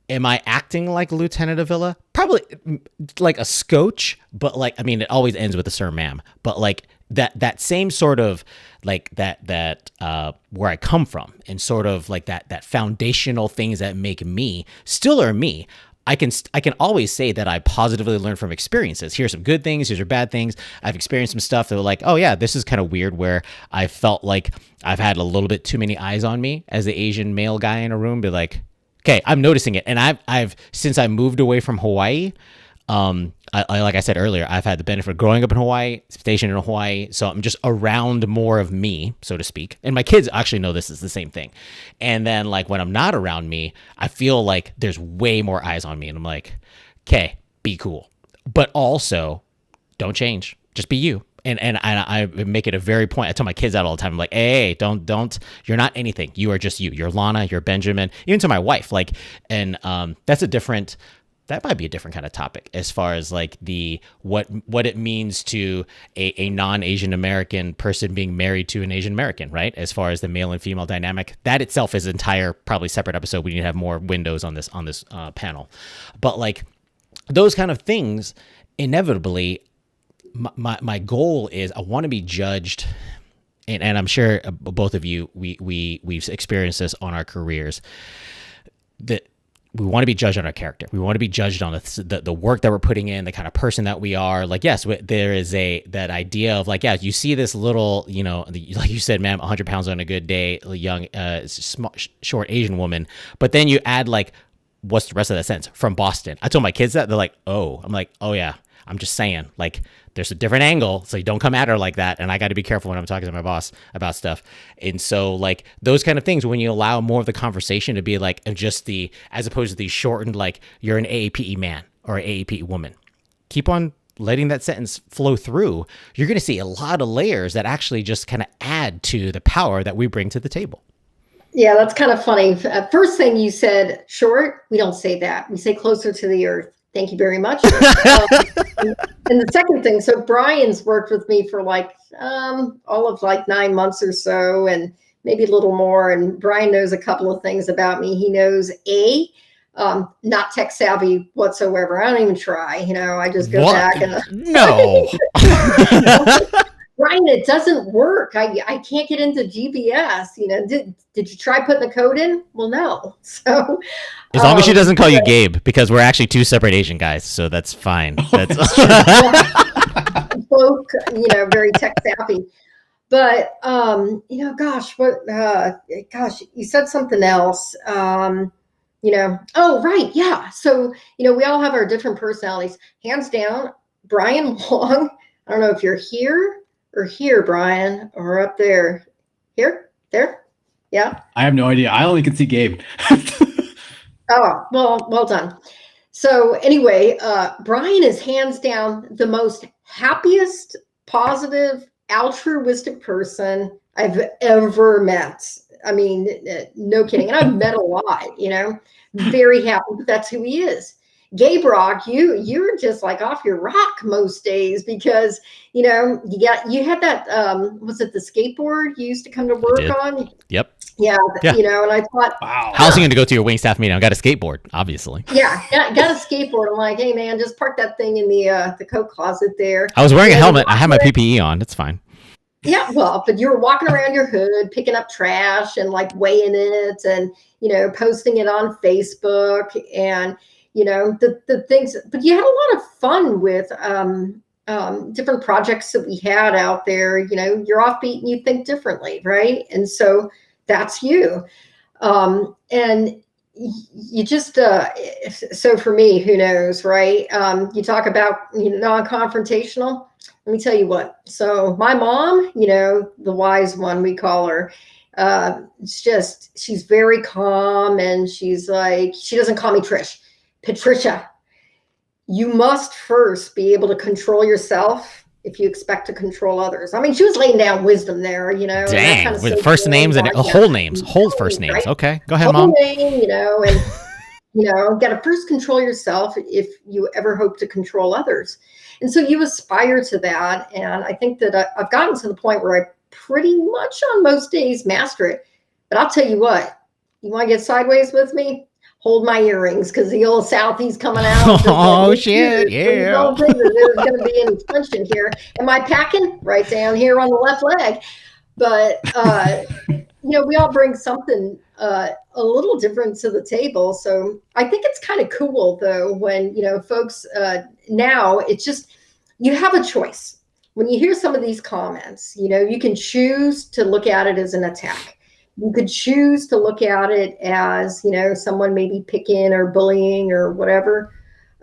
am I acting like Lieutenant Avila? Probably, like a scotch, but, like, I mean, it always ends with a sir, ma'am. But, like, that same sort of, like, that where I come from, and sort of like that foundational things that make me still are me. I can always say that I positively learn from experiences. Here's some good things, here's some bad things. I've experienced some stuff that were like, oh yeah, this is kind of weird, where I felt like I've had a little bit too many eyes on me as the Asian male guy in a room. Be like, okay, I'm noticing it. And I've since I moved away from Hawaii, like I said earlier, I've had the benefit of growing up in Hawaii, stationed in Hawaii, so I'm just around more of me, so to speak. And my kids actually know this is the same thing. And then, like, when I'm not around me, I feel like there's way more eyes on me, and I'm like, okay, be cool, but also don't change, just be you. And I make it a very point. I tell my kids that all the time. I'm like, hey, don't, you're not anything. You are just you. You're Lana, you're Benjamin. Even to my wife, like, and that might be a different kind of topic, as far as, like, what it means to a non-Asian American person being married to an Asian American, right? As far as the male and female dynamic, that itself is an entire, probably separate episode. We need to have more windows on this panel. But, like, those kind of things, inevitably, my goal is, I want to be judged, and I'm sure both of you, we've experienced this on our careers, that we want to be judged on our character. We want to be judged on the work that we're putting in, the kind of person that we are. Like, yes, there is that idea of, like, yeah, you see this little, like you said, ma'am, 100 pounds on a good day, young, short Asian woman. But then you add, like, what's the rest of that sentence? From Boston. I told my kids that. They're like, oh. I'm like, oh yeah. I'm just saying, like, there's a different angle, so you don't come at her like that. And I got to be careful when I'm talking to my boss about stuff. And so, like, those kind of things, when you allow more of the conversation to be, like, as opposed to the shortened, like, you're an AAPE man or an AAPE woman, keep on letting that sentence flow through. You're going to see a lot of layers that actually just kind of add to the power that we bring to the table. Yeah, that's kind of funny. First thing you said, short, we don't say that. We say closer to the earth. Thank you very much. And the second thing, so Bryan's worked with me for, like, all of, like, 9 months or so, and maybe a little more. And Bryan knows a couple of things about me. He knows, not tech savvy whatsoever. I don't even try. I just go back and no. Bryan, it doesn't work. I can't get into GPS. Did you try putting the code in? Well, no. So as long as she doesn't call you Gabe, because we're actually two separate Asian guys, so that's fine. That's both, very tech savvy. But gosh, you said something else. Oh, right, yeah. So we all have our different personalities. Hands down, Bryan Wong. I don't know if you're here or here, Bryan, or up there. Here? There? Yeah? I have no idea. I only can see Gabe. Oh, well done. So anyway, Bryan is hands down the most happiest, positive, altruistic person I've ever met. I mean, no kidding. And I've met a lot, very happy, but that's who he is. Gabe Rock, you're just like off your rock most days because you had that was it the skateboard you used to come to work on? Yep. Yeah, Yeah. and I thought, Wow. How's he going to go to your wing staff meeting? I got a skateboard, obviously. Yeah, got a skateboard. I'm like, hey man, just park that thing in the coat closet there. I was wearing a helmet. I had my PPE on. It's fine. Yeah, well, but you were walking around your hood, picking up trash and like weighing it and, posting it on Facebook and, the things, but you had a lot of fun with different projects that we had out there. You're offbeat and you think differently, right? And so that's you. And you just, so for me, who knows, right? You talk about, non-confrontational. Let me tell you what. So my mom, the wise one, we call her, she's very calm and she's like, she doesn't call me Trish. Patricia, you must first be able to control yourself if you expect to control others. I mean, she was laying down wisdom there, Dang, with first names and whole names, whole first names. Right? Okay, go ahead, whole Mom. Name, and got to first control yourself if you ever hope to control others. And so you aspire to that. And I think that I've gotten to the point where I pretty much on most days master it. But I'll tell you what, you want to get sideways with me? Hold my earrings because the old Southie's coming out. Oh, shit. Yeah. Don't think that there's going to be any tension here. Am I packing? Right down here on the left leg. But, we all bring something a little different to the table. So I think it's kind of cool, though, when, folks now it's just you have a choice. When you hear some of these comments, you can choose to look at it as an attack. You could choose to look at it as, someone maybe picking or bullying or whatever.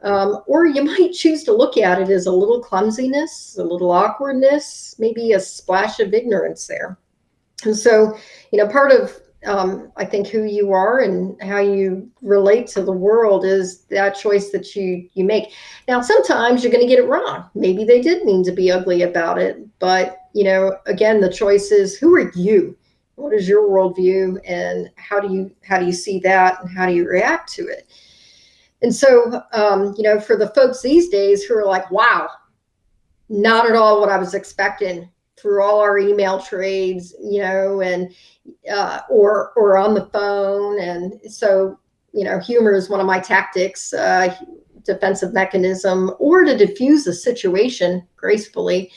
Or you might choose to look at it as a little clumsiness, a little awkwardness, maybe a splash of ignorance there. And so, part of, I think, who you are and how you relate to the world is that choice that you make. Now, sometimes you're going to get it wrong. Maybe they did mean to be ugly about it. But, again, the choice is, who are you? What is your worldview and how do you see that and how do you react to it? And so, for the folks these days who are like, wow, not at all what I was expecting through all our email trades, and or on the phone. And so, humor is one of my tactics, defensive mechanism, or to diffuse a situation gracefully.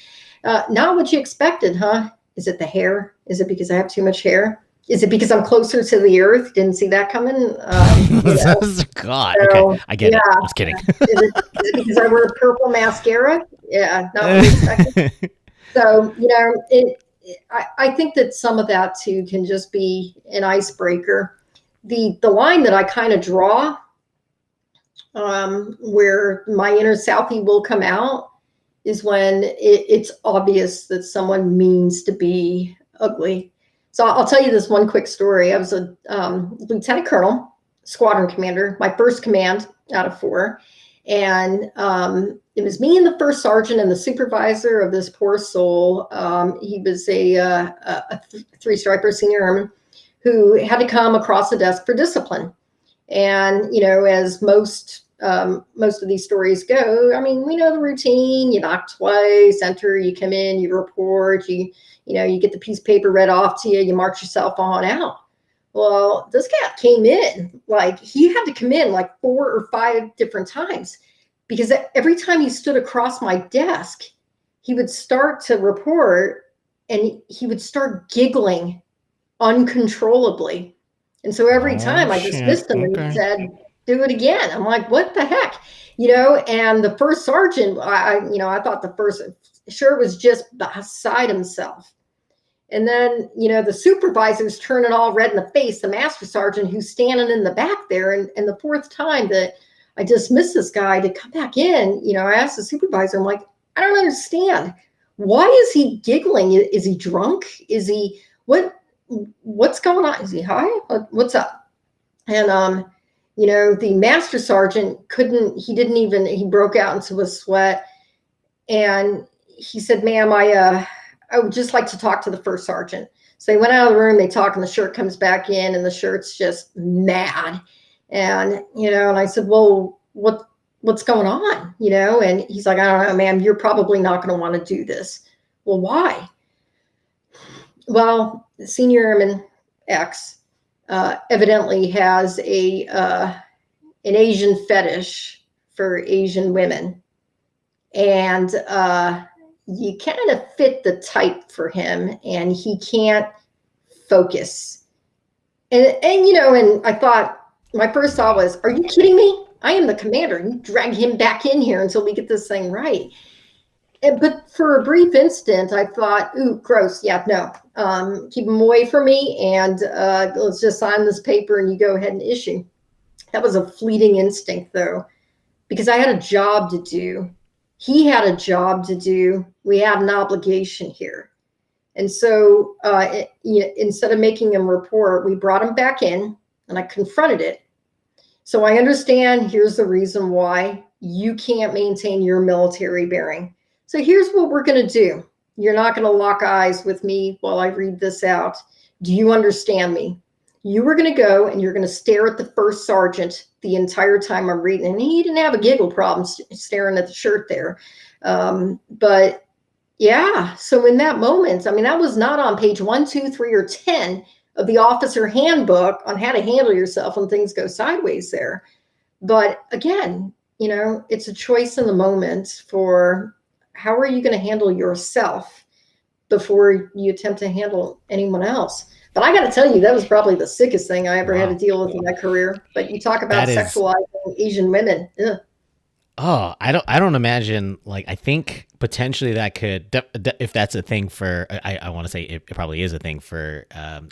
Not what you expected, huh? Is it the hair? Is it because I have too much hair? Is it because I'm closer to the earth? Didn't see that coming. God, so, okay, I get it. I was kidding. Is it because I wear purple mascara? Yeah, not what we expected. So, I think that some of that too can just be an icebreaker. The line that I kind of draw, where my inner Southie will come out, is when it's obvious that someone means to be ugly. So I'll tell you this one quick story. I was a lieutenant colonel, squadron commander, my first command out of 4. And it was me and the first sergeant and the supervisor of this poor soul. He was a 3-striper senior airman who had to come across the desk for discipline. And, as most of these stories go, I mean, we know the routine. You knock twice, enter, you come in, you report, you get the piece of paper read off to you, you march yourself on out. Well, this guy came in, like he had to come in like 4 or 5 different times because every time he stood across my desk, he would start to report and he would start giggling uncontrollably. And so every time I dismissed him and he said, do it again. I'm like, what the heck? And the first sergeant, I thought the first, sure, was just beside himself. And then, the supervisor's turning all red in the face, the master sergeant who's standing in the back there. And the 4th time that I dismissed this guy to come back in, I asked the supervisor, I'm like, I don't understand. Why is he giggling? Is he drunk? Is he, what's going on? Is he high? What's up? And, the master sergeant he broke out into a sweat. And he said, ma'am, I would just like to talk to the first sergeant. So they went out of the room, they talk, and the shirt comes back in and the shirt's just mad. And, and I said, well, what's going on, And he's like, I don't know, ma'am, you're probably not going to want to do this. Well, why? Well, Senior Airman X evidently has an Asian fetish for Asian women. And you kind of fit the type for him, and he can't focus. And I thought, my first thought was, are you kidding me? I am the commander. You drag him back in here until we get this thing right. But for a brief instant, I thought, ooh, gross. Yeah, no, keep him away from me, and let's just sign this paper and you go ahead and issue. That was a fleeting instinct, though, because I had a job to do. He had a job to do. We had an obligation here. And so instead of making him report, we brought him back in, and I confronted it. So I understand, here's the reason why you can't maintain your military bearing. So here's what we're going to do. You're not going to lock eyes with me while I read this out. Do you understand me? You are going to go and you're going to stare at the first sergeant the entire time I'm reading. And he didn't have a giggle problem staring at the shirt there. But yeah, so in that moment, I mean, that was not on page 1, 2, 3, or 10 of the officer handbook on how to handle yourself when things go sideways there. But again, it's a choice in the moment for how are you going to handle yourself before you attempt to handle anyone else. But I got to tell you, that was probably the sickest thing I ever had to deal with in my career. But you talk about sexualizing Asian women. Ugh. Oh, I don't imagine, like, I think potentially that could, if that's a thing for, I want to say it probably is a thing for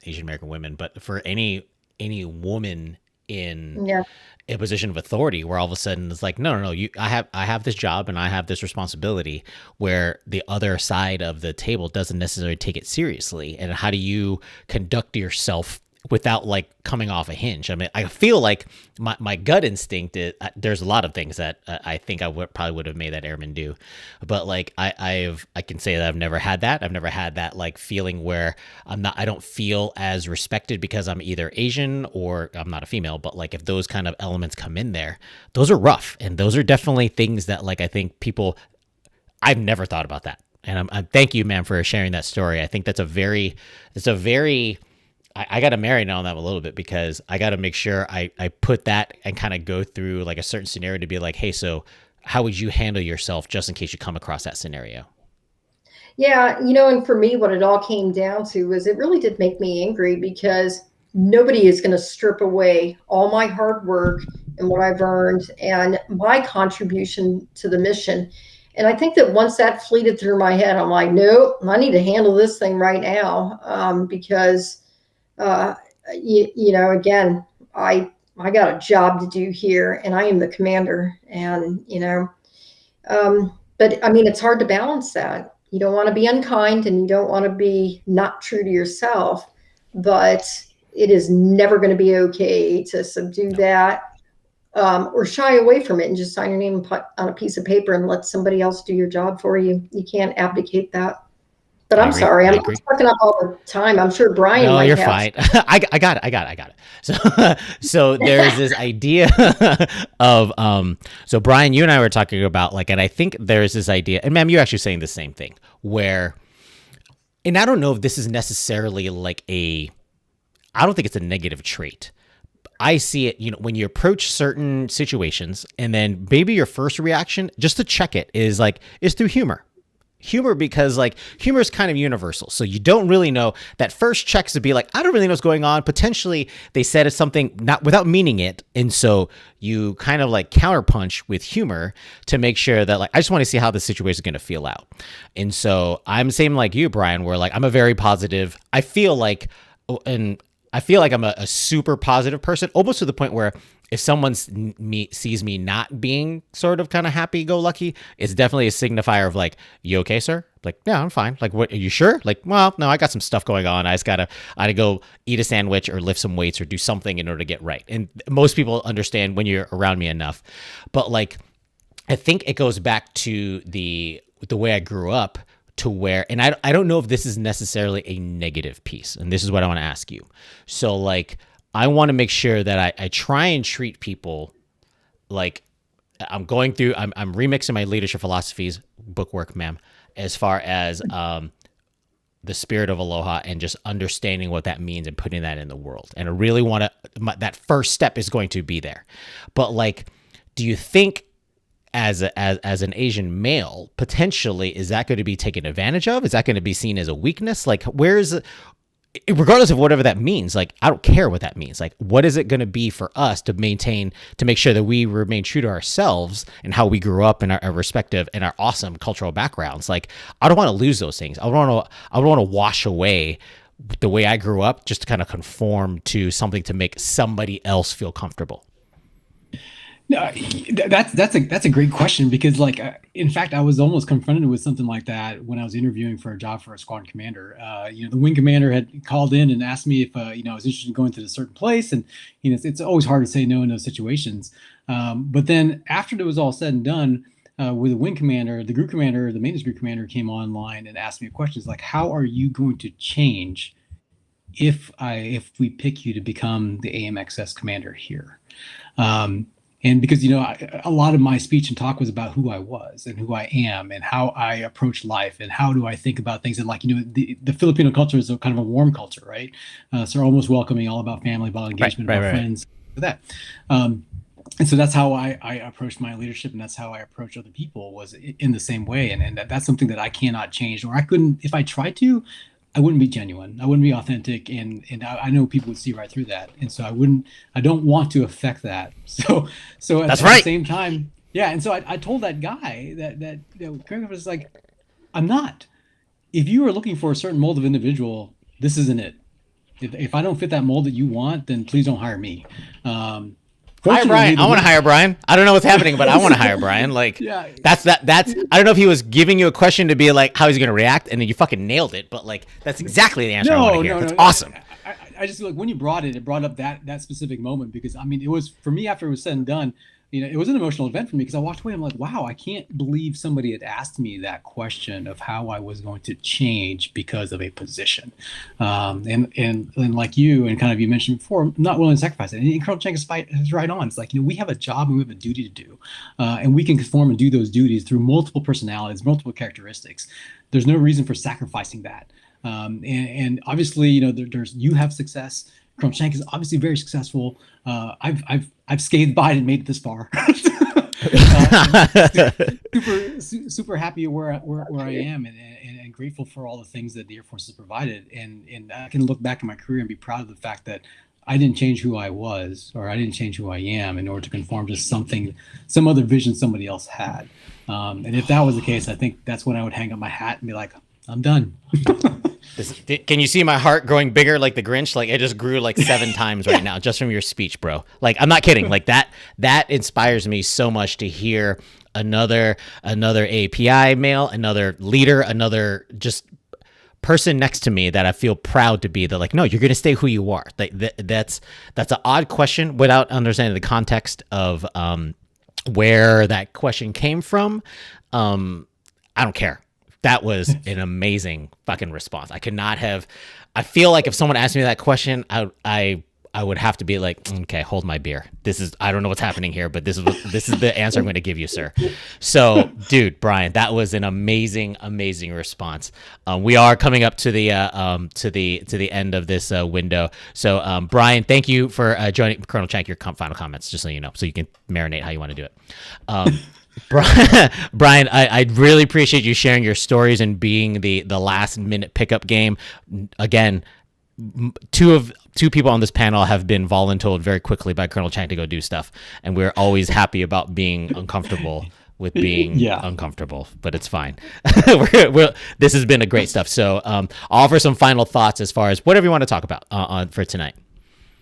Asian American women, but for any woman in a position of authority, where all of a sudden it's like, no, I have this job and I have this responsibility, where the other side of the table doesn't necessarily take it seriously. And how do you conduct yourself without like coming off a hinge? I mean, I feel like my gut instinct is, there's a lot of things that I think I probably would have made that airman do, but like I can say that I've never had that. I've never had that like feeling where I don't feel as respected because I'm either Asian or I'm not a female. But like if those kind of elements come in there, those are rough, and those are definitely things that like I think people, I've never thought about that. And I'm thank you, man, for sharing that story. I think it's a very I got to marinate on that a little bit, because I got to make sure I put that and kind of go through like a certain scenario to be like, hey, so how would you handle yourself just in case you come across that scenario? Yeah, and for me, what it all came down to was it really did make me angry, because nobody is going to strip away all my hard work and what I've earned and my contribution to the mission. And I think that once that fleeted through my head, I'm like, nope, I need to handle this thing right now, because again, I got a job to do here, and I am the commander, and but I mean, it's hard to balance that. You don't want to be unkind, and you don't want to be not true to yourself, but it is never going to be okay to subdue that, or shy away from it and just sign your name on a piece of paper and let somebody else do your job for you. You can't abdicate that. But I'm sorry, I'm talking up all the time. I'm sure Bryan might you're have. fine. I got it. So there's this idea of so Bryan, you and I were talking about like, and I think there's this idea, and ma'am, you're actually saying the same thing, where, and I don't know if this is necessarily like I don't think it's a negative trait. I see it, when you approach certain situations, and then maybe your first reaction, just to check it, is through humor. Because like humor is kind of universal. So you don't really know, that first checks to be like, I don't really know what's going on. Potentially they said it's something not without meaning it. And so you kind of like counterpunch with humor to make sure that like, I just want to see how the situation is going to feel out. And so I'm same like you, Bryan, where like, I'm a very positive, I feel like I'm a super positive person, almost to the point where if someone sees me not being sort of kind of happy-go-lucky, it's definitely a signifier of like, you okay, sir? Like, yeah, I'm fine. Like, what, are you sure? Like, well, no, I got some stuff going on. I gotta go eat a sandwich or lift some weights or do something in order to get right. And most people understand when you're around me enough. But like, I think it goes back to the way I grew up, to where, and I don't know if this is necessarily a negative piece, and this is what I want to ask you. So like, I want to make sure that I try and treat people like I'm going through, I'm remixing my leadership philosophies bookwork, ma'am, as far as the spirit of aloha and just understanding what that means and putting that in the world. And I really want to, that first step is going to be there. But like, do you think as an Asian male, potentially, is that going to be taken advantage of? Is that going to be seen as a weakness? Like, where is it? Regardless of whatever that means, like, I don't care what that means. Like, what is it going to be for us to maintain, to make sure that we remain true to ourselves and how we grew up in our respective and our awesome cultural backgrounds? Like, I don't want to lose those things. I don't want to wash away the way I grew up just to kind of conform to something to make somebody else feel comfortable. No, that's a great question, because like in fact I was almost confronted with something like that when I was interviewing for a job for a squadron commander. The wing commander had called in and asked me if I was interested in going to a certain place, and it's always hard to say no in those situations. But then after it was all said and done, with the wing commander, the group commander, the maintenance group commander came online and asked me questions like, "How are you going to change if we pick you to become the AMXS commander here?" And because, a lot of my speech and talk was about who I was and who I am and how I approach life and how do I think about things. And like, the Filipino culture is a kind of a warm culture, right? So they're almost welcoming, all about family, about engagement, about friends, that. And so that's how I approached my leadership, and that's how I approach other people, was in the same way. And that's something that I cannot change, or I couldn't, if I tried to, I wouldn't be genuine. I wouldn't be authentic, and I know people would see right through that. And so I don't want to affect that. So at the same time, yeah. And so I told that guy that was like, I'm not. If you are looking for a certain mold of individual, this isn't it. If I don't fit that mold that you want, then please don't hire me. Hire Bryan. I want to hire Bryan. I don't know what's happening, but I want to hire Bryan. Like, yeah. That's I don't know if he was giving you a question to be like, how he's going to react, and then you fucking nailed it. But like, that's exactly the answer I want to hear. That's awesome. I just like when you brought it brought up that specific moment, because it was, for me, after it was said and done, it was an emotional event for me, because I walked away. I'm like, wow, I can't believe somebody had asked me that question of how I was going to change because of a position. And like you, and kind of you mentioned before, I'm not willing to sacrifice it. And Colonel Csank is right on. It's like, we have a job and we have a duty to do. And we can conform and do those duties through multiple personalities, multiple characteristics. There's no reason for sacrificing that. And obviously, you have success. Colonel Csank is obviously very successful. I've scathed by it and made it this far. Super happy where I am, and grateful for all the things that the Air Force has provided. And I can look back in my career and be proud of the fact that I didn't change who I was, or I didn't change who I am in order to conform to some other vision somebody else had. And if that was the case, I think that's when I would hang up my hat and be like, I'm done. Can you see my heart growing bigger like the Grinch? Like, it just grew like 7 times right now just from your speech, bro. Like, I'm not kidding. Like, that inspires me so much to hear another AAPI male, another leader, another just person next to me that I feel proud to be. They're like, no, you're going to stay who you are. That's an odd question without understanding the context of where that question came from. I don't care. That was an amazing fucking response. I could not have. I feel like if someone asked me that question, I would have to be like, okay, hold my beer. I don't know what's happening here, but this is the answer I'm going to give you, sir. So, dude, Bryan, that was an amazing response. We are coming up to the end of this window. So, Bryan, thank you for joining. Colonel Csank, your final comments, just so you know, so you can marinate how you want to do it. Bryan, I really appreciate you sharing your stories and being the last minute pickup game. Again, two people on this panel have been voluntold very quickly by Colonel Csank to go do stuff, and we're always happy about being uncomfortable with being uncomfortable, but it's fine. This has been a great stuff. So I'll offer some final thoughts as far as whatever you want to talk about for tonight.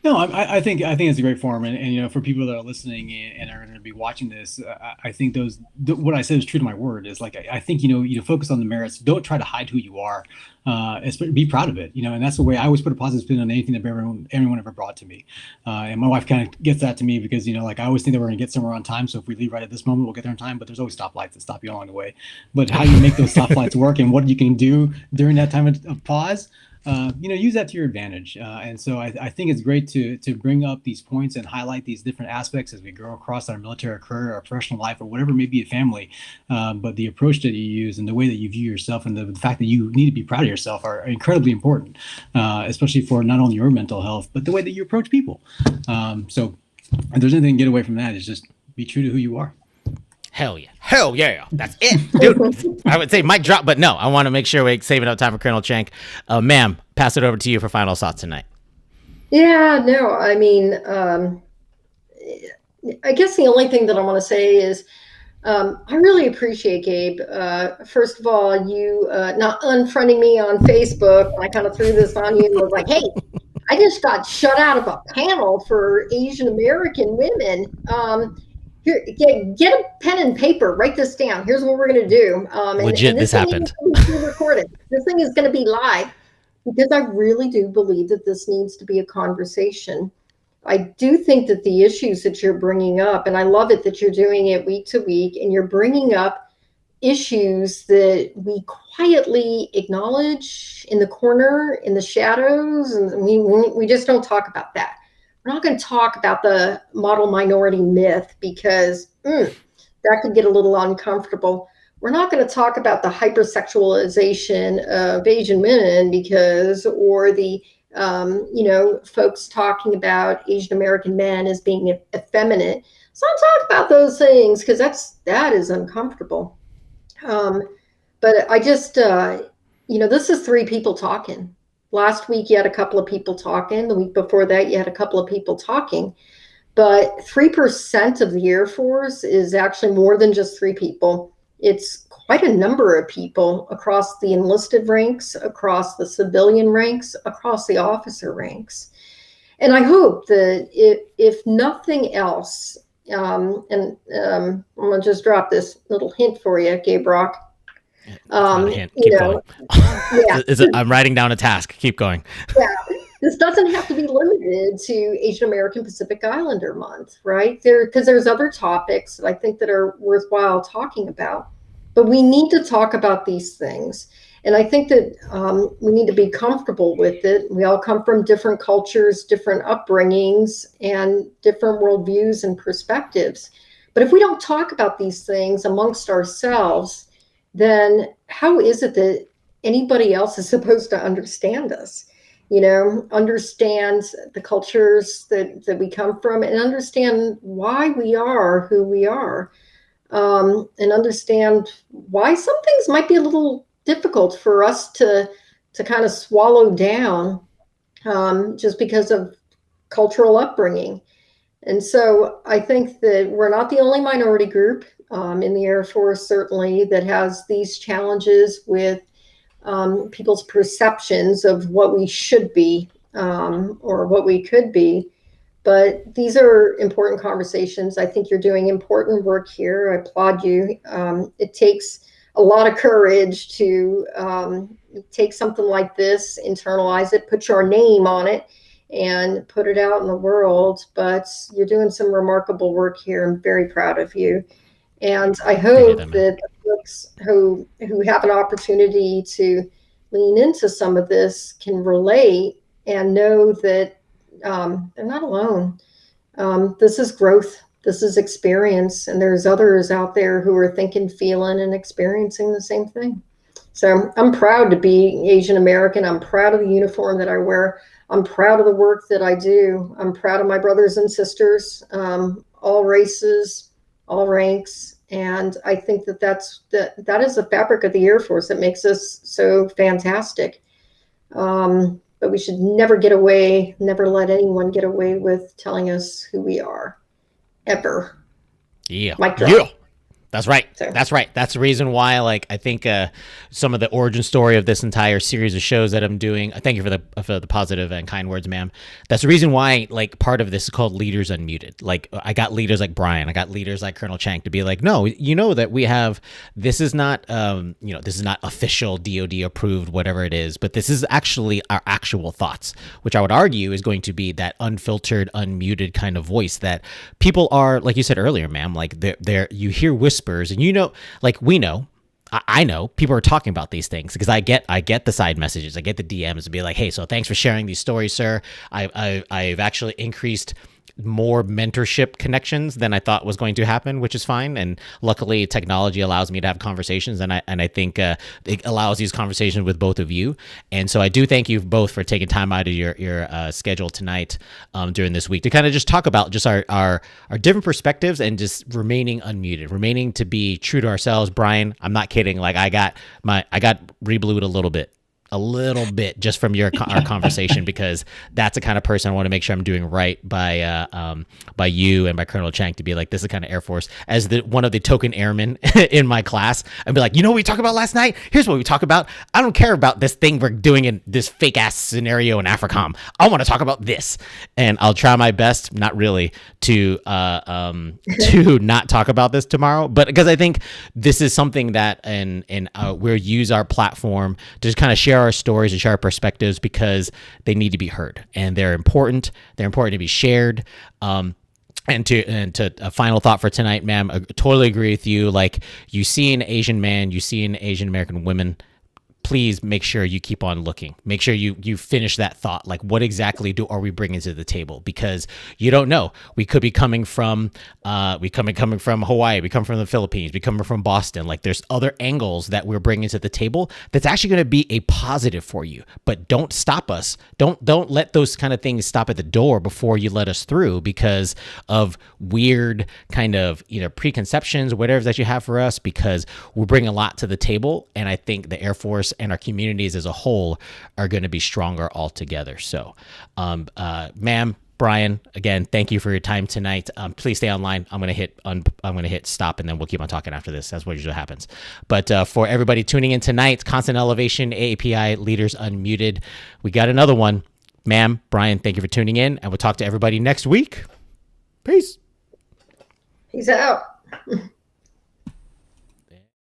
No, I think it's a great forum, and for people that are listening and are going to be watching this, I think what I said is true to my word. Is like I think you focus on the merits. Don't try to hide who you are. Be proud of it. And that's the way I always put a positive spin on anything that everyone ever brought to me. And my wife kind of gets that to me because like I always think that we're going to get somewhere on time. So if we leave right at this moment, we'll get there on time. But there's always stoplights that stop you along the way. But how you make those stoplights work and what you can do during that time of pause. use that to your advantage. And so I think it's great to bring up these points and highlight these different aspects as we grow across our military career, our professional life, or whatever may be a family. But the approach that you use and the way that you view yourself and the fact that you need to be proud of yourself are incredibly important, especially for not only your mental health, but the way that you approach people. So if there's anything to get away from that, is just be true to who you are. Hell yeah. Hell yeah. That's it, dude. I would say mic drop, but no, I want to make sure we save enough time for Colonel Csank. Ma'am, pass it over to you for final thoughts tonight. Yeah, no, I mean, I guess the only thing that I want to say is I really appreciate, Gabe. First of all, you not unfriending me on Facebook. I kind of threw this on you and was like, hey, I just got shut out of a panel for Asian American women. Here, get a pen and paper. Write this down. Here's what we're going to do. Legit, this happened. Recorded. This thing is going to be live because I really do believe that this needs to be a conversation. I do think that the issues that you're bringing up, and I love it that you're doing it week to week, and you're bringing up issues that we quietly acknowledge in the corner, in the shadows, and we just don't talk about that. We're not going to talk about the model minority myth because that could get a little uncomfortable. We're not going to talk about the hypersexualization of Asian women or the, folks talking about Asian American men as being effeminate. So I'll talk about those things because that is uncomfortable. But I just, this is three people talking. Last week, you had a couple of people talking. The week before that, you had a couple of people talking. But 3% of the Air Force is actually more than just three people. It's quite a number of people across the enlisted ranks, across the civilian ranks, across the officer ranks. And I hope that if nothing else, I'm going to just drop this little hint for you, Gabe Rock. Keep going. Yeah. I'm writing down a task. Keep going. Yeah, this doesn't have to be limited to Asian American Pacific Islander Month, right? Because there's other topics that I think that are worthwhile talking about. But we need to talk about these things. And I think that we need to be comfortable with it. We all come from different cultures, different upbringings, and different worldviews and perspectives. But if we don't talk about these things amongst ourselves, then how is it that anybody else is supposed to understand us? Understand the cultures that we come from and understand why we are who we are, and understand why some things might be a little difficult for us to kind of swallow down just because of cultural upbringing. And so I think that we're not the only minority group in the Air Force, certainly, that has these challenges with people's perceptions of what we should be or what we could be. But these are important conversations. I think you're doing important work here. I applaud you. It takes a lot of courage to take something like this, internalize it, put your name on it, and put it out in the world. But you're doing some remarkable work here. I'm very proud of you. And I hope that the folks who have an opportunity to lean into some of this can relate and know that they're not alone. This is growth. This is experience. And there's others out there who are thinking, feeling, and experiencing the same thing. So I'm proud to be Asian American. I'm proud of the uniform that I wear. I'm proud of the work that I do. I'm proud of my brothers and sisters, all races, all ranks. And I think that is the fabric of the Air Force that makes us so fantastic. But we should never let anyone get away with telling us who we are, ever. Yeah. Mic drop. Yeah. That's right. So. That's right. That's the reason why, I think some of the origin story of this entire series of shows that I'm doing. Thank you for the positive and kind words, ma'am. That's the reason why, part of this is called Leaders Unmuted. I got leaders like Bryan. I got leaders like Colonel Csank to be like, no, that we have. This is not, this is not official DoD approved, whatever it is, but this is actually our actual thoughts, which I would argue is going to be that unfiltered, unmuted kind of voice that people are, like you said earlier, ma'am. You hear whispers, and we know. I know people are talking about these things because I get the side messages, I get the DMs to be like, hey, so thanks for sharing these stories, sir. I've actually increased more mentorship connections than I thought was going to happen, which is fine. And luckily, technology allows me to have conversations, and I think it allows these conversations with both of you. And so I do thank you both for taking time out of your schedule tonight during this week to kind of just talk about just our different perspectives and just remaining unmuted, remaining to be true to ourselves. Bryan, I'm not kidding. Like I got reblued a little bit just from our conversation, because that's the kind of person I want to make sure I'm doing right by you and by Colonel Csank, to be like, this is the kind of Air Force, as one of the token airmen in my class, and be like, you know what we talked about last night? Here's what we talked about. I don't care about this thing we're doing in this fake ass scenario in AFRICOM. I want to talk about this, and I'll try my best, not really, to not talk about this tomorrow, but because I think this is something that we'll use our platform to just kind of share our stories and share our perspectives, because they need to be heard and they're important. They're important to be shared. And to a final thought for tonight, ma'am, I totally agree with you. Like, you see an Asian man, you see an Asian American woman, please make sure you keep on looking. Make sure you finish that thought. Like, what exactly are we bringing to the table? Because you don't know. We could be coming from coming from Hawaii. We come from the Philippines. We come from Boston. Like, there's other angles that we're bringing to the table that's actually going to be a positive for you. But don't stop us. Don't let those kind of things stop at the door before you let us through, because of weird kind of either preconceptions or whatever that you have for us. Because we bring a lot to the table, and I think the Air Force and our communities as a whole are going to be stronger altogether. So, ma'am, Bryan, again, thank you for your time tonight. Please stay online. I'm going to hit stop, and then we'll keep on talking after this. That's what usually happens. But for everybody tuning in tonight, Constant Elevation, AAPI Leaders Unmuted, we got another one. Ma'am, Bryan, thank you for tuning in, and we'll talk to everybody next week. Peace. Peace out.